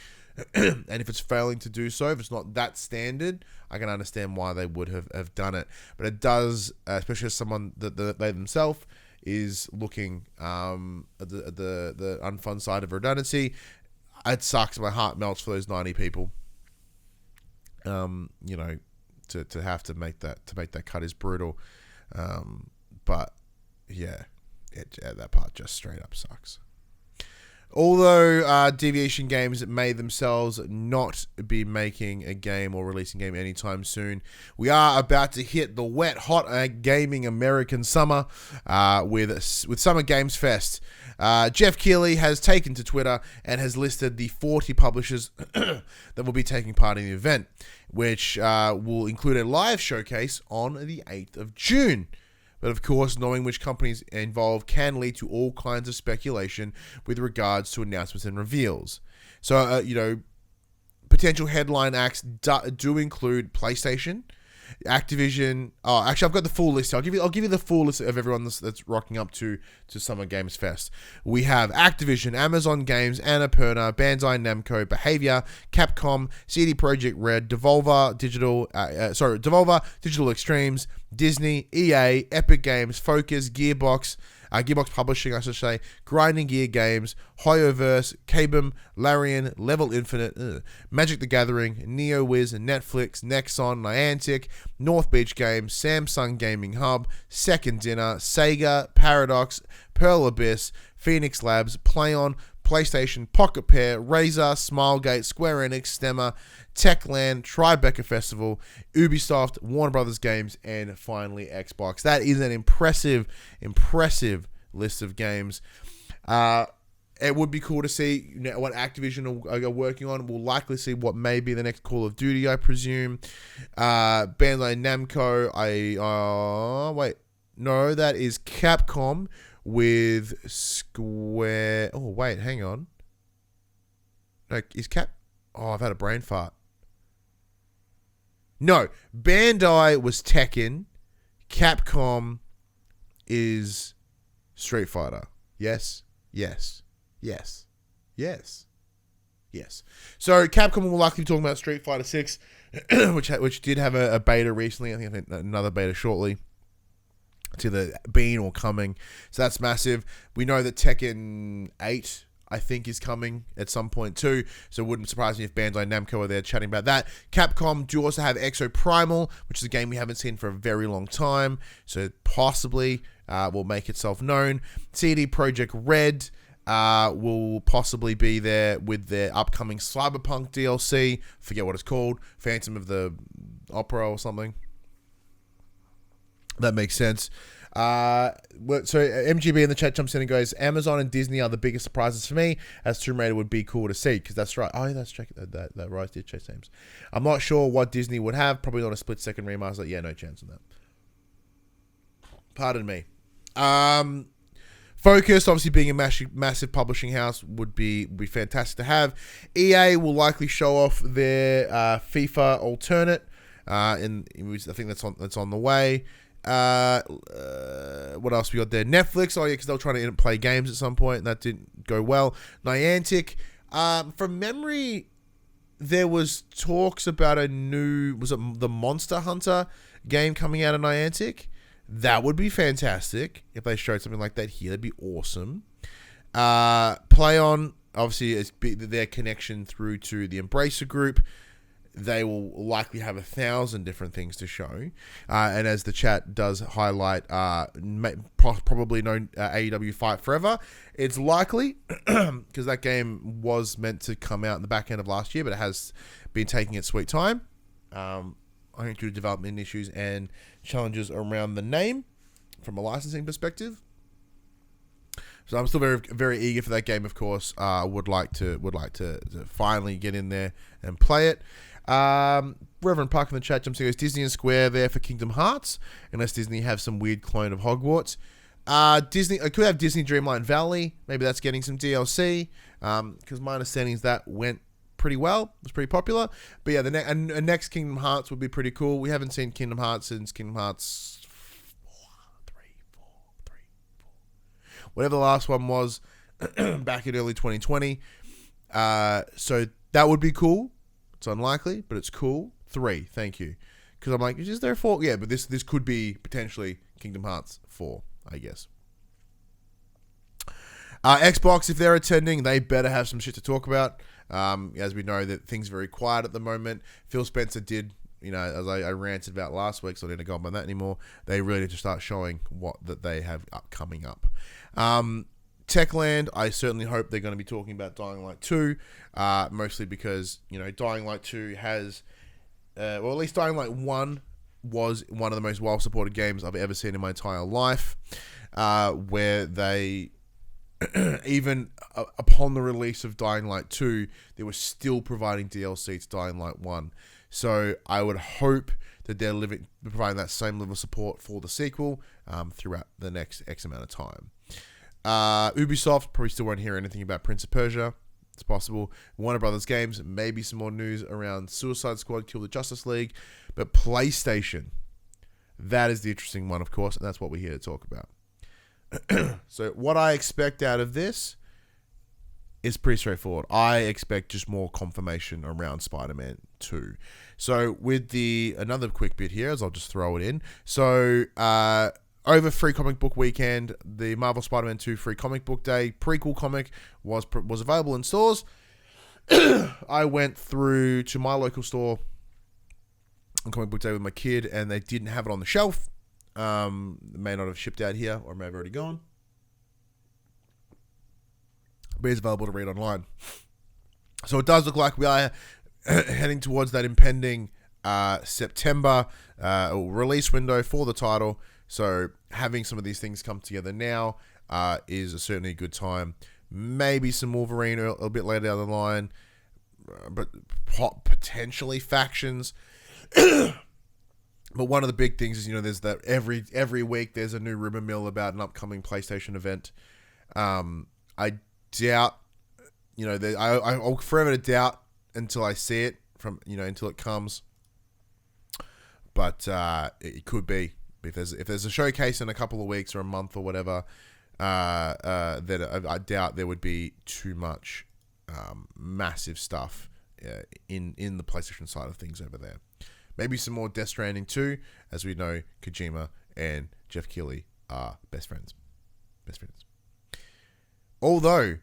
And if it's failing to do so, if it's not that standard, I can understand why they would have done it. But it does, especially as someone that they themselves is looking at the unfun side of redundancy. It sucks. My heart melts for those 90 people. You know, to have to make that cut is brutal. But yeah, that part just straight up sucks. Although Deviation Games may themselves not be making a game or releasing a game anytime soon, we are about to hit the wet, hot gaming American summer with Summer Games Fest. Jeff Keighley has taken to Twitter and has listed the 40 publishers that will be taking part in the event, which will include a live showcase on the 8th of June. But of course, knowing which companies involved can lead to all kinds of speculation with regards to announcements and reveals. So, you know, potential headline acts do include PlayStation, Activision. Oh, actually, I've got the full list. I'll give you the full list of everyone that's rocking up to Summer Games Fest. We have Activision, Amazon Games, Annapurna, Bandai Namco, Behavior, Capcom, CD Projekt Red, Devolver Digital Extremes, Disney, EA, Epic Games, Focus, Gearbox Publishing, I should say, Grinding Gear Games, Hoyoverse, Kabum, Larian, Level Infinite, Magic the Gathering, NeoWiz, Netflix, Nexon, Niantic, North Beach Games, Samsung Gaming Hub, Second Dinner, Sega, Paradox, Pearl Abyss, Phoenix Labs, PlayOn, PlayStation, Pocket Pair, Razer, Smilegate, Square Enix, Stemma, Techland, Tribeca Festival, Ubisoft, Warner Brothers Games, and finally Xbox. That is an impressive list of games. It would be cool to see what Activision are working on. We'll likely see what may be the next Call of Duty, I presume. Bandai Namco, that is Capcom with Square. Oh, wait, hang on. No, I've had a brain fart. No, Bandai was Tekken. Capcom is Street Fighter. Yes. So Capcom will likely be talking about Street Fighter 6, which did have a beta recently. I think another beta shortly. To the being or coming. So that's massive. We know that Tekken 8, I think, is coming at some point too. So it wouldn't surprise me if Bandai Namco are there chatting about that. Capcom do also have Exo Primal, which is a game we haven't seen for a very long time. So possibly will make itself known. CD Projekt Red will possibly be there with their upcoming Cyberpunk DLC. Forget what it's called. Phantom of the Opera or something. That makes sense. So MGB in the chat jumps in and goes, Amazon and Disney are the biggest surprises for me, as Tomb Raider would be cool to see, because that's right. Oh, yeah, that's that right. Did Chase James. I'm not sure what Disney would have. Probably not a split-second remaster. Yeah, no chance on that. Pardon me. Focus, obviously being a massive publishing house, would be fantastic to have. EA will likely show off their FIFA alternate. I think that's on the way. What else we got there? Netflix. Oh yeah, because they were trying to play games at some point, and that didn't go well. Niantic. From memory, there was talks about a new, was it the Monster Hunter game coming out of Niantic? That would be fantastic if they showed something like that here. That'd be awesome. PlayOn, obviously, it's their connection through to the Embracer Group. They will likely have 1,000 different things to show. And as the chat does highlight, probably no AEW Fight Forever. It's likely, because that game was meant to come out in the back end of last year, but it has been taking its sweet time. I think due to development issues and challenges around the name from a licensing perspective. So I'm still very, very eager for that game, of course. Would like to finally get in there and play it. Reverend Park in the chat jumps in, goes, Disney and Square there for Kingdom Hearts, unless Disney have some weird clone of Hogwarts. Disney, I could have Disney Dreamlight Valley. Maybe that's getting some DLC. Because my understanding is that went pretty well. It was pretty popular. But yeah, the next Kingdom Hearts would be pretty cool. We haven't seen Kingdom Hearts since Kingdom Hearts 4, whatever the last one was back in early 2020. So that would be cool. It's unlikely, but it's cool. 3, thank you. Because I'm like, is there a 4? Yeah, but this could be potentially Kingdom Hearts 4, I guess. Xbox, if they're attending, they better have some shit to talk about. As we know that things are very quiet at the moment. Phil Spencer did, as I ranted about last week, so I didn't go on that anymore. They really need to start showing what that they have coming up. Techland, I certainly hope they're going to be talking about Dying Light 2, mostly because, Dying Light 2 has, at least Dying Light 1 was one of the most well-supported games I've ever seen in my entire life, where they... even upon the release of Dying Light 2, they were still providing DLC to Dying Light 1. So I would hope that they're providing that same level of support for the sequel throughout the next X amount of time. Ubisoft probably still won't hear anything about Prince of Persia. It's possible. Warner Brothers Games, maybe some more news around Suicide Squad, Kill the Justice League. But PlayStation, that is the interesting one, of course, and that's what we're here to talk about. So what I expect out of this is pretty straightforward. I expect just more confirmation around Spider-Man 2. So with another quick bit here, as I'll just throw it in. So over Free Comic Book Weekend, the Marvel Spider-Man 2 Free Comic Book Day prequel comic was available in stores. I went through to my local store on Comic Book Day with my kid, and they didn't have it on the shelf. May not have shipped out here, or may have already gone. But it's available to read online. So it does look like we are heading towards that impending September release window for the title. So having some of these things come together now is certainly a good time. Maybe some Wolverine a bit later down the line, but potentially factions. But one of the big things is, there's that every week there's a new rumor mill about an upcoming PlayStation event. I doubt, I'll forever doubt until I see it until it comes. But it could be if there's a showcase in a couple of weeks or a month or whatever. Then I doubt there would be too much massive stuff in the PlayStation side of things over there. Maybe some more Death Stranding 2, as we know Kojima and Jeff Keighley are best friends. Although,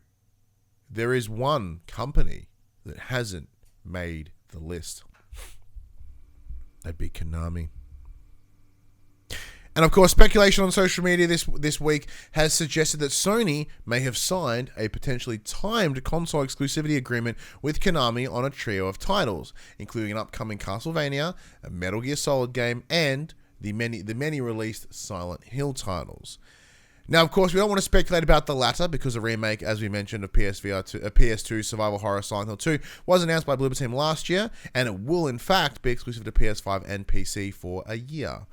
there is one company that hasn't made the list. That'd be Konami. And of course, speculation on social media this week has suggested that Sony may have signed a potentially timed console exclusivity agreement with Konami on a trio of titles, including an upcoming Castlevania, a Metal Gear Solid game, and the many released Silent Hill titles. Now, of course, we don't want to speculate about the latter because a remake, as we mentioned, of PS2 Survival Horror Silent Hill 2 was announced by Bloober Team last year, and it will in fact be exclusive to PS5 and PC for a year.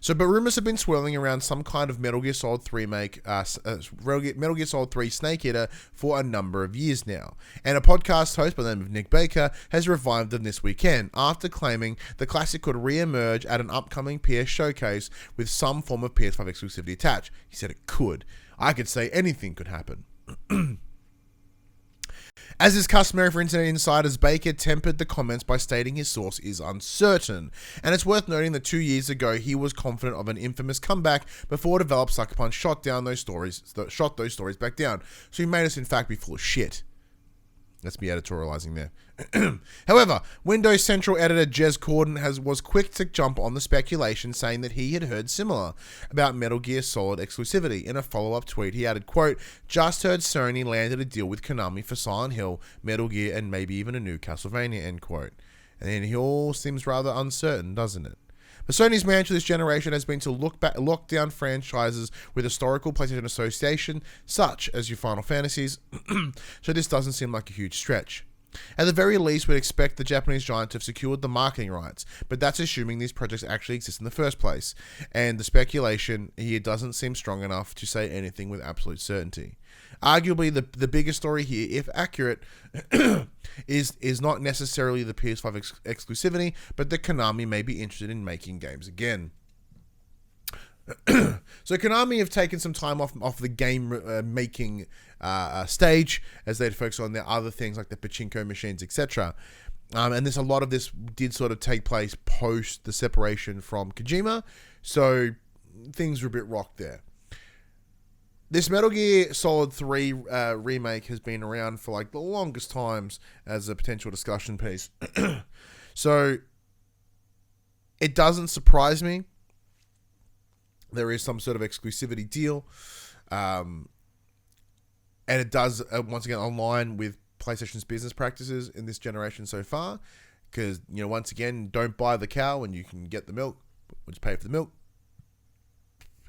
But rumors have been swirling around some kind of Metal Gear Solid 3 Metal Gear Solid 3 Snake Eater for a number of years now. And a podcast host by the name of Nick Baker has revived them this weekend after claiming the classic could re-emerge at an upcoming PS showcase with some form of PS5 exclusivity attached. He said it could. I could say anything could happen. As is customary for Internet Insiders, Baker tempered the comments by stating his source is uncertain. And it's worth noting that 2 years ago, he was confident of an infamous comeback before developed Sucker Punch shot those stories back down. So he made us, in fact, be full of shit. Let's be editorializing there. However, Windows Central editor Jez Corden was quick to jump on the speculation, saying that he had heard similar about Metal Gear Solid exclusivity. In a follow-up tweet, he added, quote, "Just heard Sony landed a deal with Konami for Silent Hill, Metal Gear, and maybe even a new Castlevania," end quote. And then he all seems rather uncertain, doesn't it? But Sony's mantra this generation has been to lock down franchises with historical PlayStation association, such as your Final Fantasies, so this doesn't seem like a huge stretch. At the very least, we'd expect the Japanese giant to have secured the marketing rights, but that's assuming these projects actually exist in the first place, and the speculation here doesn't seem strong enough to say anything with absolute certainty. Arguably, the biggest story here, if accurate, is not necessarily the PS5 exclusivity, but that Konami may be interested in making games again. So Konami have taken some time off the game making stage as they'd focus on their other things like the pachinko machines, etc. And a lot of this did sort of take place post the separation from Kojima, so things were a bit rocked there. This Metal Gear Solid 3 remake has been around for like the longest times as a potential discussion piece. So it doesn't surprise me. There is some sort of exclusivity deal. And it does, once again, align with PlayStation's business practices in this generation so far. Because, once again, don't buy the cow and you can get the milk. We'll just pay for the milk.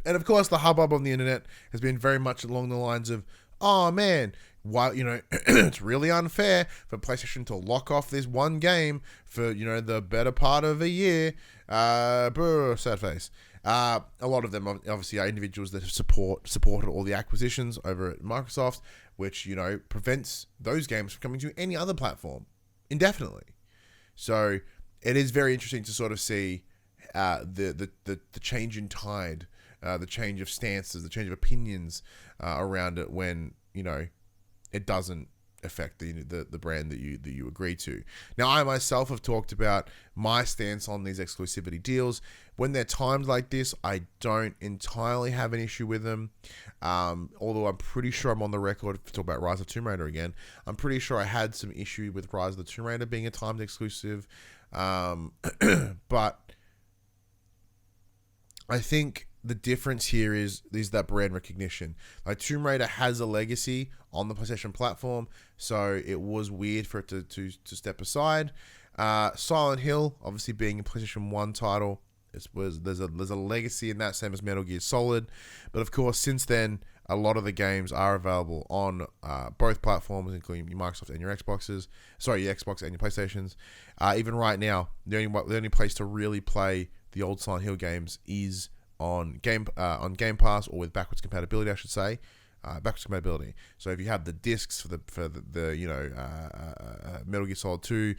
And of course, the hubbub on the internet has been very much along the lines of, oh man, why, it's really unfair for PlayStation to lock off this one game for, the better part of a year. Sad face. A lot of them obviously are individuals that have supported all the acquisitions over at Microsoft, which, prevents those games from coming to any other platform indefinitely. So it is very interesting to sort of see the change in tide, the change of stances, the change of opinions around it when, it doesn't affect the brand that you agree to. Now, I myself have talked about my stance on these exclusivity deals. When they're timed like this, I don't entirely have an issue with them. Although I'm pretty sure I'm on the record to talk about Rise of Tomb Raider again. I'm pretty sure I had some issue with Rise of the Tomb Raider being a timed exclusive. But I think the difference here is that brand recognition. Like, Tomb Raider has a legacy on the PlayStation platform, so it was weird for it to step aside. Silent Hill, obviously being a PlayStation 1 title, there's a legacy in that, same as Metal Gear Solid. But of course, since then, a lot of the games are available on both platforms, including your Microsoft and your Xboxes. Sorry, your Xbox and your PlayStations. Even right now, the only place to really play the old Silent Hill games is on Game Pass, or with backwards compatibility, I should say. Backwards compatibility. So if you have the discs for the Metal Gear Solid 2,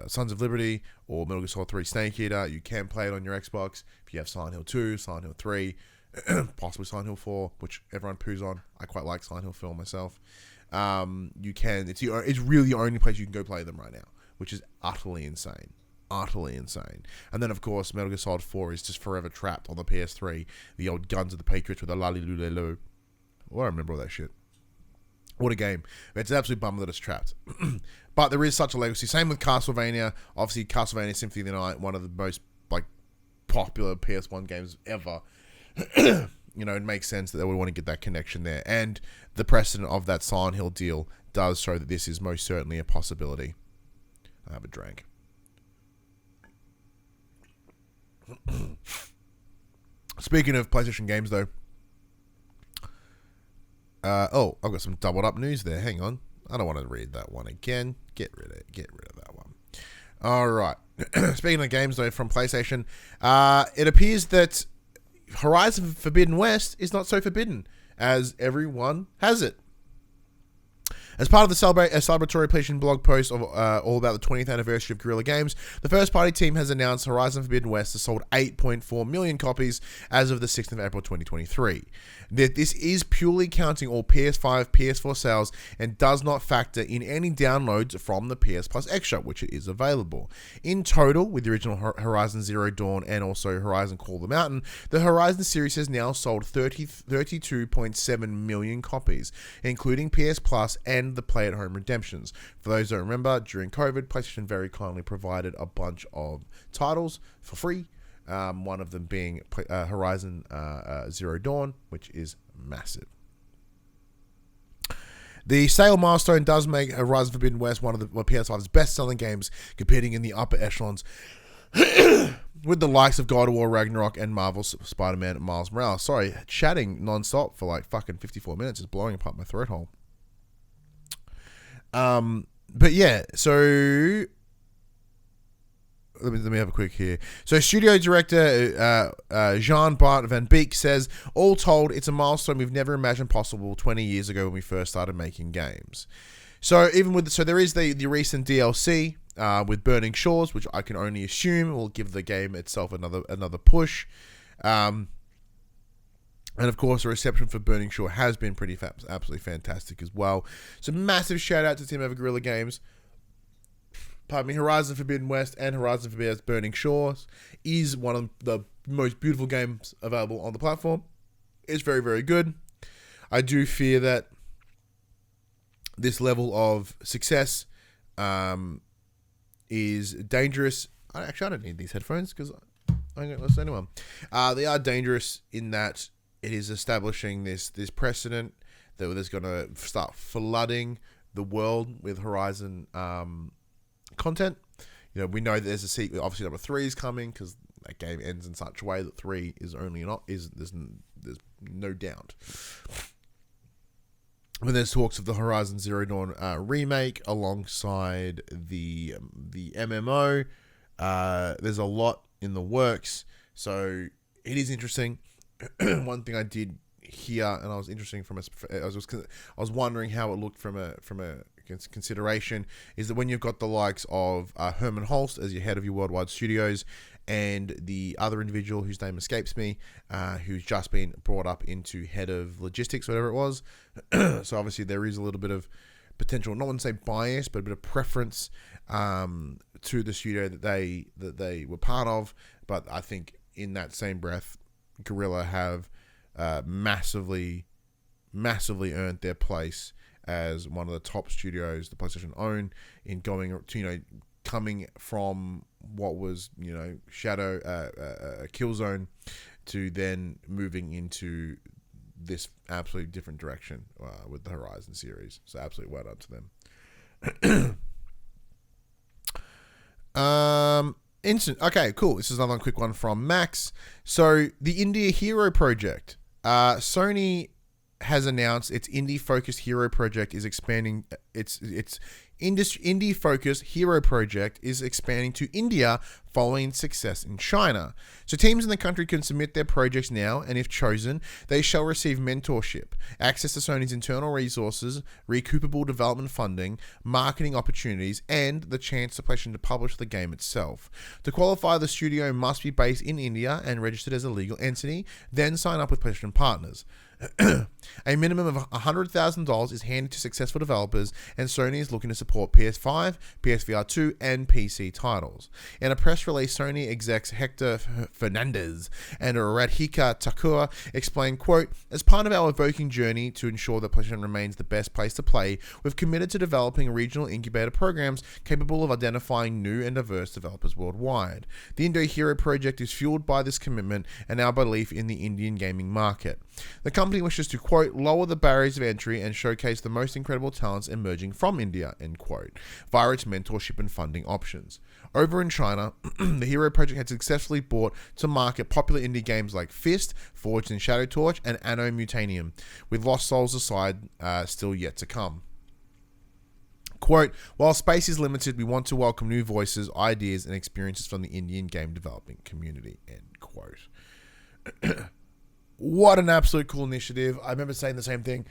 Sons of Liberty, or Metal Gear Solid 3 Snake Eater, you can play it on your Xbox. If you have Silent Hill 2, Silent Hill 3, possibly Silent Hill 4, which everyone poos on. I quite like Silent Hill 4 myself. You can. It's really the only place you can go play them right now, which is utterly insane. And then, of course, Metal Gear Solid 4 is just forever trapped on the PS3. The old Guns of the Patriots with the Lalilulelo. Oh, I remember all that shit. What a game. It's an absolute bummer that it's trapped. But there is such a legacy. Same with Castlevania. Obviously, Castlevania Symphony of the Night, one of the most popular PS1 games ever. It makes sense that they would want to get that connection there. And the precedent of that Silent Hill deal does show that this is most certainly a possibility. I have a drink. Speaking of PlayStation games, though, I've got some doubled up news there. Hang on, I don't want to read that one again. Get rid of that one. All right. Speaking of games, though, from PlayStation, it appears that Horizon Forbidden West is not so forbidden as everyone has it. As part of the celebratory PlayStation blog post of all about the 20th anniversary of Guerrilla Games, the first-party team has announced Horizon Forbidden West has sold 8.4 million copies as of the 6th of April 2023. This is purely counting all PS5, PS4 sales and does not factor in any downloads from the PS Plus Extra, which it is available. In total, with the original Horizon Zero Dawn and also Horizon Call of the Mountain, the Horizon series has now sold 32.7 million copies, including PS Plus and the play-at-home redemptions. For those who don't remember, during COVID, PlayStation very kindly provided a bunch of titles for free. One of them being Horizon Zero Dawn, which is massive. The sale milestone does make Horizon Forbidden West one of the PS5's best-selling games, competing in the upper echelons with the likes of God of War Ragnarok and Marvel's Spider-Man Miles Morales. Sorry, chatting non-stop for like fucking 54 minutes is blowing apart my throat hole. But yeah, so let me have a quick here. So studio director Jean Bart van Beek says, all told, it's a milestone we've never imagined possible 20 years ago when we first started making games. So there is the recent DLC with Burning Shores, which I can only assume will give the game itself another push. And of course, the reception for Burning Shore has been absolutely fantastic as well. So massive shout out to Team over Guerrilla Games. Pardon me, Horizon Forbidden West and Horizon Forbidden West Burning Shores is one of the most beautiful games available on the platform. It's very, very good. I do fear that this level of success is dangerous. I don't need these headphones because I don't listen to anyone. They are dangerous in that it is establishing this precedent that is going to start flooding the world with Horizon content. You know, we know that there's a sequel. Obviously, number 3 is coming because that game ends in such a way that 3 is only there's no doubt. When there's talks of the Horizon Zero Dawn remake alongside the MMO, there's a lot in the works, so it is interesting. One thing I did hear, and I was interesting I was wondering how it looked from a consideration, is that when you've got the likes of Herman Holst as your head of your worldwide studios, and the other individual whose name escapes me, who's just been brought up into head of logistics, whatever it was. So obviously there is a little bit of potential, not want to say bias, but a bit of preference to the studio that they were part of. But I think in that same breath, Guerrilla have massively earned their place as one of the top studios the PlayStation own, in going to, coming from what was, Shadow, Killzone, to then moving into this absolutely different direction with the Horizon series. So absolutely well done to them. Okay, cool. This is another quick one from Max. So the India Hero Project. Sony has announced its indie-focused hero project is expanding. Its indie-focused hero project is expanding to India following success in China. So teams in the country can submit their projects now, and if chosen, they shall receive mentorship, access to Sony's internal resources, recoupable development funding, marketing opportunities, and the chance to PlayStation to publish the game itself. To qualify, the studio must be based in India and registered as a legal entity, then sign up with PlayStation partners. A minimum of $100,000 is handed to successful developers, and Sony is looking to support PS5, PSVR 2, and PC titles. In a press release, Sony execs Hector Fernandez and Radhika Thakur explained, quote, as part of our evoking journey to ensure that PlayStation remains the best place to play, we've committed to developing regional incubator programs capable of identifying new and diverse developers worldwide. The India Hero Project is fueled by this commitment and our belief in the Indian gaming market. The company wishes to, quote, lower the barriers of entry and showcase the most incredible talents emerging from India, end quote, via its mentorship and funding options. Over in China, the Hero Project had successfully brought to market popular indie games like Fist, Forged in Shadow Torch, and Anno Mutanium, with Lost Souls aside, still yet to come. Quote, while space is limited, we want to welcome new voices, ideas, and experiences from the Indian game developing community, end quote. What an absolute cool initiative. I remember saying the same thing,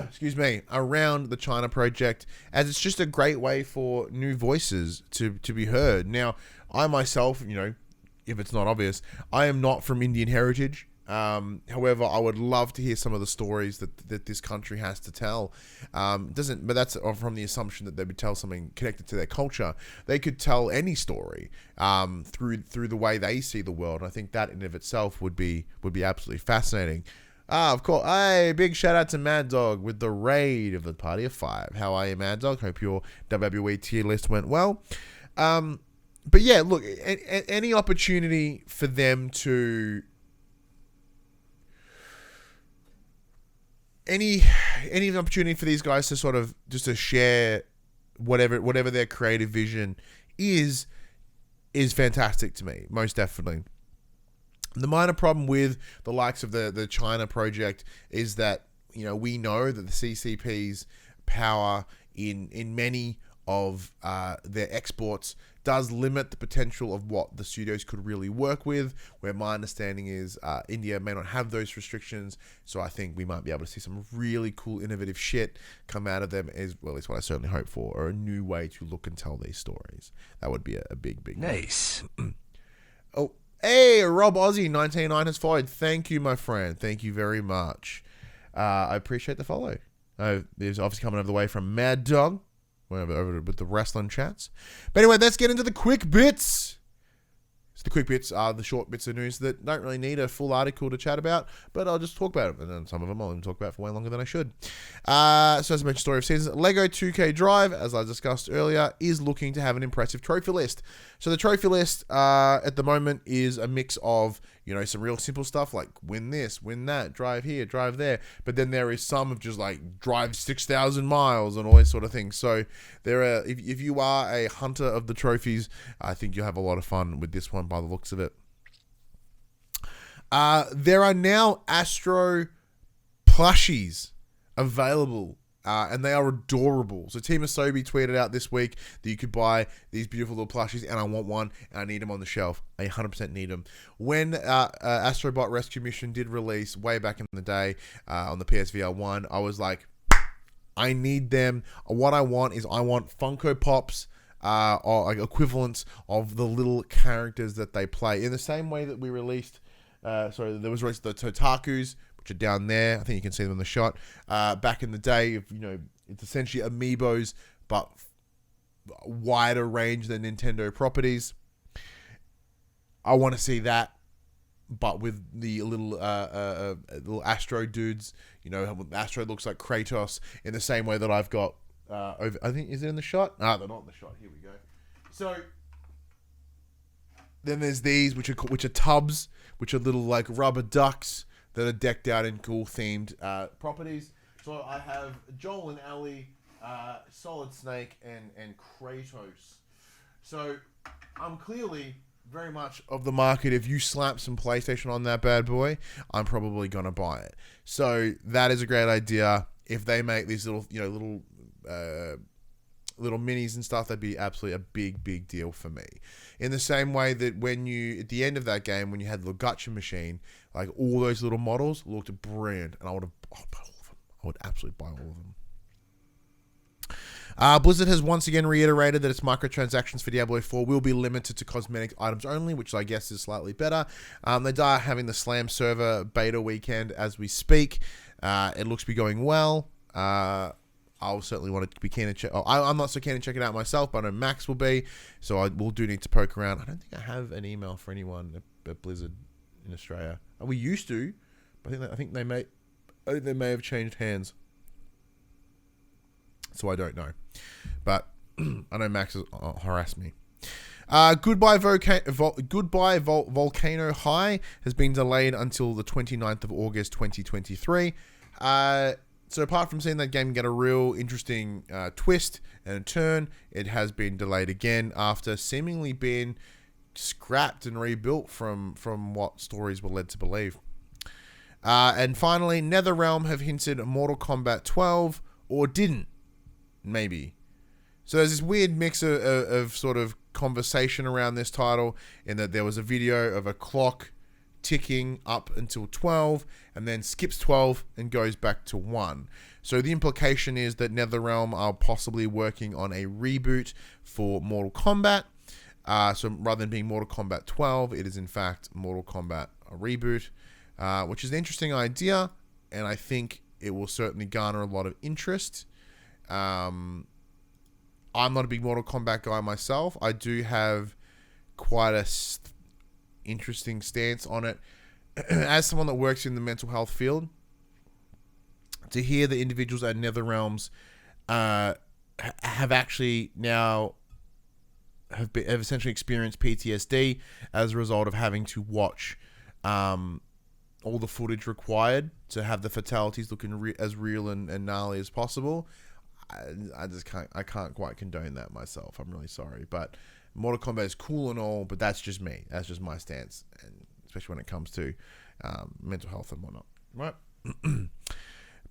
excuse me, around the China project, as it's just a great way for new voices to be heard. Now, I myself, if it's not obvious, I am not from Indian heritage. However, I would love to hear some of the stories that this country has to tell. But that's from the assumption that they would tell something connected to their culture. They could tell any story through the way they see the world. And I think that in and of itself would be absolutely fascinating. Of course. Hey, big shout out to Mad Dog with the raid of the Party of 5. How are you, Mad Dog? Hope your WWE tier list went well. But yeah, look, any opportunity for them to any opportunity for these guys to sort of just to share whatever their creative vision is fantastic to me, most definitely. The minor problem with the likes of the China project is that, we know that the CCP's power in many of their exports does limit the potential of what the studios could really work with, where my understanding is India may not have those restrictions, so I think we might be able to see some really cool, innovative shit come out of them, as well as what I certainly hope for, or a new way to look and tell these stories. That would be a big nice. Oh, hey, Rob Aussie 199 has followed. Thank you, my friend. Thank you very much. I appreciate the follow. There's obviously coming over the way from Mad Dog. Went over with the wrestling chats. But anyway, let's get into the quick bits. So the quick bits are the short bits of news that don't really need a full article to chat about, but I'll just talk about them. And then some of them I'll even talk about for way longer than I should. So as I mentioned, story of seasons, Lego 2K Drive, as I discussed earlier, is looking to have an impressive trophy list. So the trophy list at the moment is a mix of, some real simple stuff like win this, win that, drive here, drive there. But then there is some of just like drive 6,000 miles and all these sort of things. So there are, if you are a hunter of the trophies, I think you'll have a lot of fun with this one by the looks of it. There are now Astro plushies available. And they are adorable. So Team Asobi tweeted out this week that you could buy these beautiful little plushies, and I want one, and I need them on the shelf. I 100% need them. When Astrobot Rescue Mission did release way back in the day on the PSVR 1, I was like, I need them. What I want is Funko Pops, or like equivalents of the little characters that they play. In the same way that we released, there was released the Totakus, which are down there. I think you can see them in the shot. Back in the day, it's essentially amiibos, but wider range than Nintendo properties. I want to see that, but with the little Astro dudes. Astro looks like Kratos in the same way that I've got. I think, is it in the shot? They're not in the shot. Here we go. So then there's these, which are tubs, which are little like rubber ducks that are decked out in cool themed properties. So I have Joel and Ellie, Solid Snake, and Kratos. So I'm clearly very much of the market. If you slap some PlayStation on that bad boy, I'm probably gonna buy it. So that is a great idea. If they make these little minis and stuff, that'd be absolutely a big deal for me. In the same way that when you, at the end of that game, when you had the gacha machine, like all those little models looked brilliant, and I would buy all of them. I would absolutely buy all of them. Blizzard has once again reiterated that its microtransactions for Diablo 4 will be limited to cosmetic items only, which I guess is slightly better. They are having the Slam server beta weekend as we speak. It looks to be going well. I'll certainly want to be keen to check. I'm not so keen to check it out myself, but I know Max will be, so I will do need to poke around. I don't think I have an email for anyone at Blizzard in Australia. We used to, but I think they may have changed hands, so I don't know. But I know Max has harassed me. Goodbye Volcano High has been delayed until the 29th of August 2023. So apart from seeing that game get a real interesting twist and a turn, it has been delayed again after seemingly being scrapped and rebuilt from what stories were led to believe. And finally, NetherRealm have hinted at Mortal Kombat 12, or didn't, maybe. So there's this weird mix of sort of conversation around this title, in that there was a video of a clock ticking up until 12 and then skips 12 and goes back to 1. So the implication is that NetherRealm are possibly working on a reboot for Mortal Kombat. So rather than being Mortal Kombat 12, it is in fact Mortal Kombat a reboot, which is an interesting idea, and I think it will certainly garner a lot of interest. I'm not a big Mortal Kombat guy myself. I do have quite a interesting stance on it. As someone that works in the mental health field, to hear the individuals at NetherRealms have actually now have essentially experienced PTSD as a result of having to watch all the footage required to have the fatalities looking as real and gnarly as possible. I can't quite condone that myself. I'm really sorry, but Mortal Kombat is cool and all, but that's just me. That's just my stance, and especially when it comes to mental health and whatnot. Right.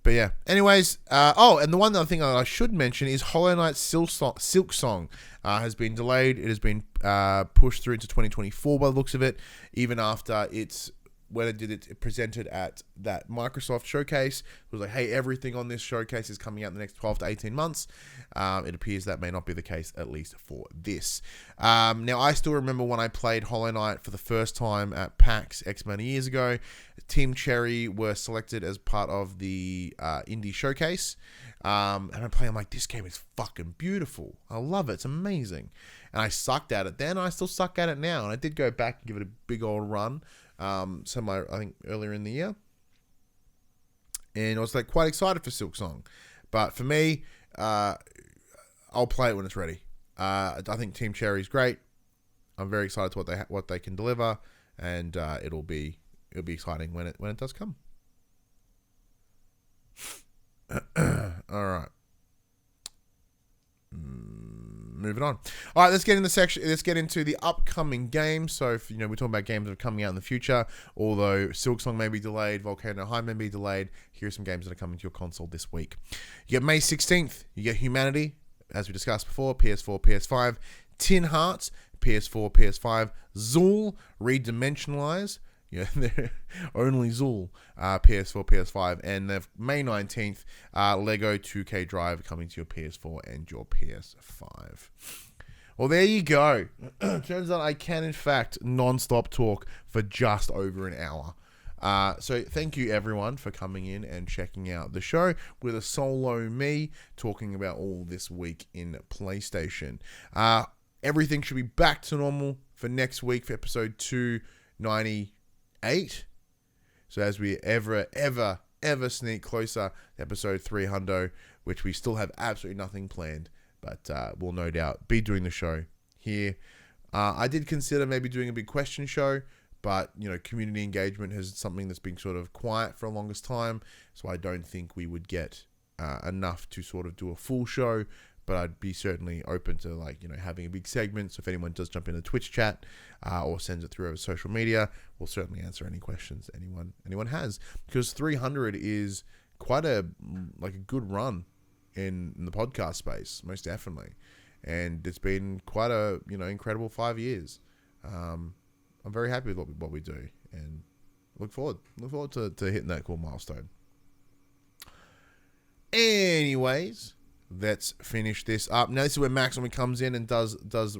But yeah, anyways, and the one other thing that I should mention is Hollow Knight Silk Song has been delayed. It has been pushed through into 2024 by the looks of it, even after when it presented at that Microsoft showcase. It was like, hey, everything on this showcase is coming out in the next 12 to 18 months. It appears that may not be the case, at least for this. Now, I still remember when I played Hollow Knight for the first time at PAX X many years ago. Team Cherry were selected as part of the indie showcase. And I'm like, this game is fucking beautiful. I love it. It's amazing. And I sucked at it then, and I still suck at it now. And I did go back and give it a big old run. I think earlier in the year, and I was like quite excited for Silk Song, but for me, I'll play it when it's ready. I think Team Cherry is great. I'm very excited to what they can deliver, and it'll be exciting when it does come. All right. Moving on. All right, let's get into the upcoming games. So, if, we're talking about games that are coming out in the future. Although Silk Song may be delayed, Volcano High may be delayed. Here are some games that are coming to your console this week. You get May 16th. You get Humanity, as we discussed before, PS4, PS5. Tin Hearts, PS4, PS5. Zool, Redimensionalize. Only Zool, PS4, PS5, and the May 19th, Lego 2K Drive coming to your PS4 and your PS5. Well, there you go. Turns out I can, in fact, non-stop talk for just over an hour. So thank you, everyone, for coming in and checking out the show with a solo me talking about all this week in PlayStation. Everything should be back to normal for next week for episode 298. So as we ever sneak closer to episode 300, which we still have absolutely nothing planned, but we'll no doubt be doing the show here. I did consider maybe doing a big question show, but community engagement is something that's been sort of quiet for the longest time, so I don't think we would get enough to sort of do a full show. But I'd be certainly open to having a big segment. So if anyone does jump in the Twitch chat or sends it through over social media, we'll certainly answer any questions anyone has. Because 300 is quite a good run in the podcast space, most definitely. And it's been quite a incredible 5 years. I'm very happy with what we do, and look forward to hitting that cool milestone. Anyways, let's finish this up. Now, this is where Max normally comes in and does the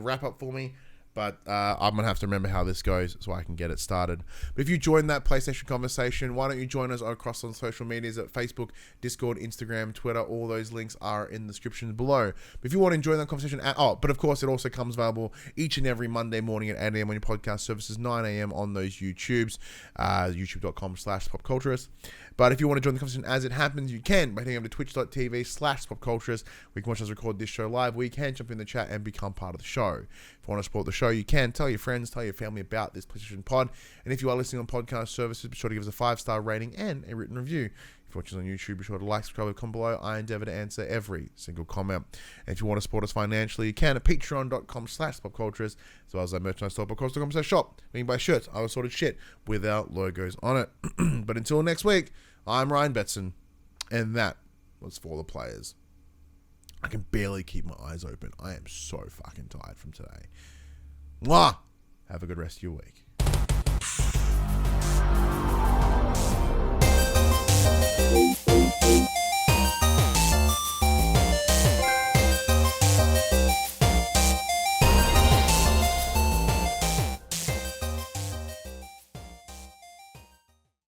wrap up for me. But I'm going to have to remember how this goes so I can get it started. But if you join that PlayStation conversation, why don't you join us across on social medias at Facebook, Discord, Instagram, Twitter. All those links are in the description below. But if you want to join that conversation, but of course it also comes available each and every Monday morning at 8 a.m. on your podcast services, 9 a.m. on those YouTubes, youtube.com/PopCulturists. But if you want to join the conversation as it happens, you can by heading over to twitch.tv/PopCulturists. We can watch us record this show live. We can jump in the chat and become part of the show. If you want to support the show, you can tell your friends, tell your family about this PlayStation Pod. And if you are listening on podcast services, be sure to give us a 5-star rating and a written review. If you're watching on YouTube, be sure to like, subscribe, and comment below. I endeavor to answer every single comment. And if you want to support us financially, you can at patreon.com/PopCulturists, as well as our merchandise store, PopCulturists.com/shop. We can buy shirts, other sort of shit, without logos on it. But until next week, I'm Ryan Betson, and that was For the Players. I can barely keep my eyes open. I am so fucking tired from today. Mwah! Have a good rest of your week.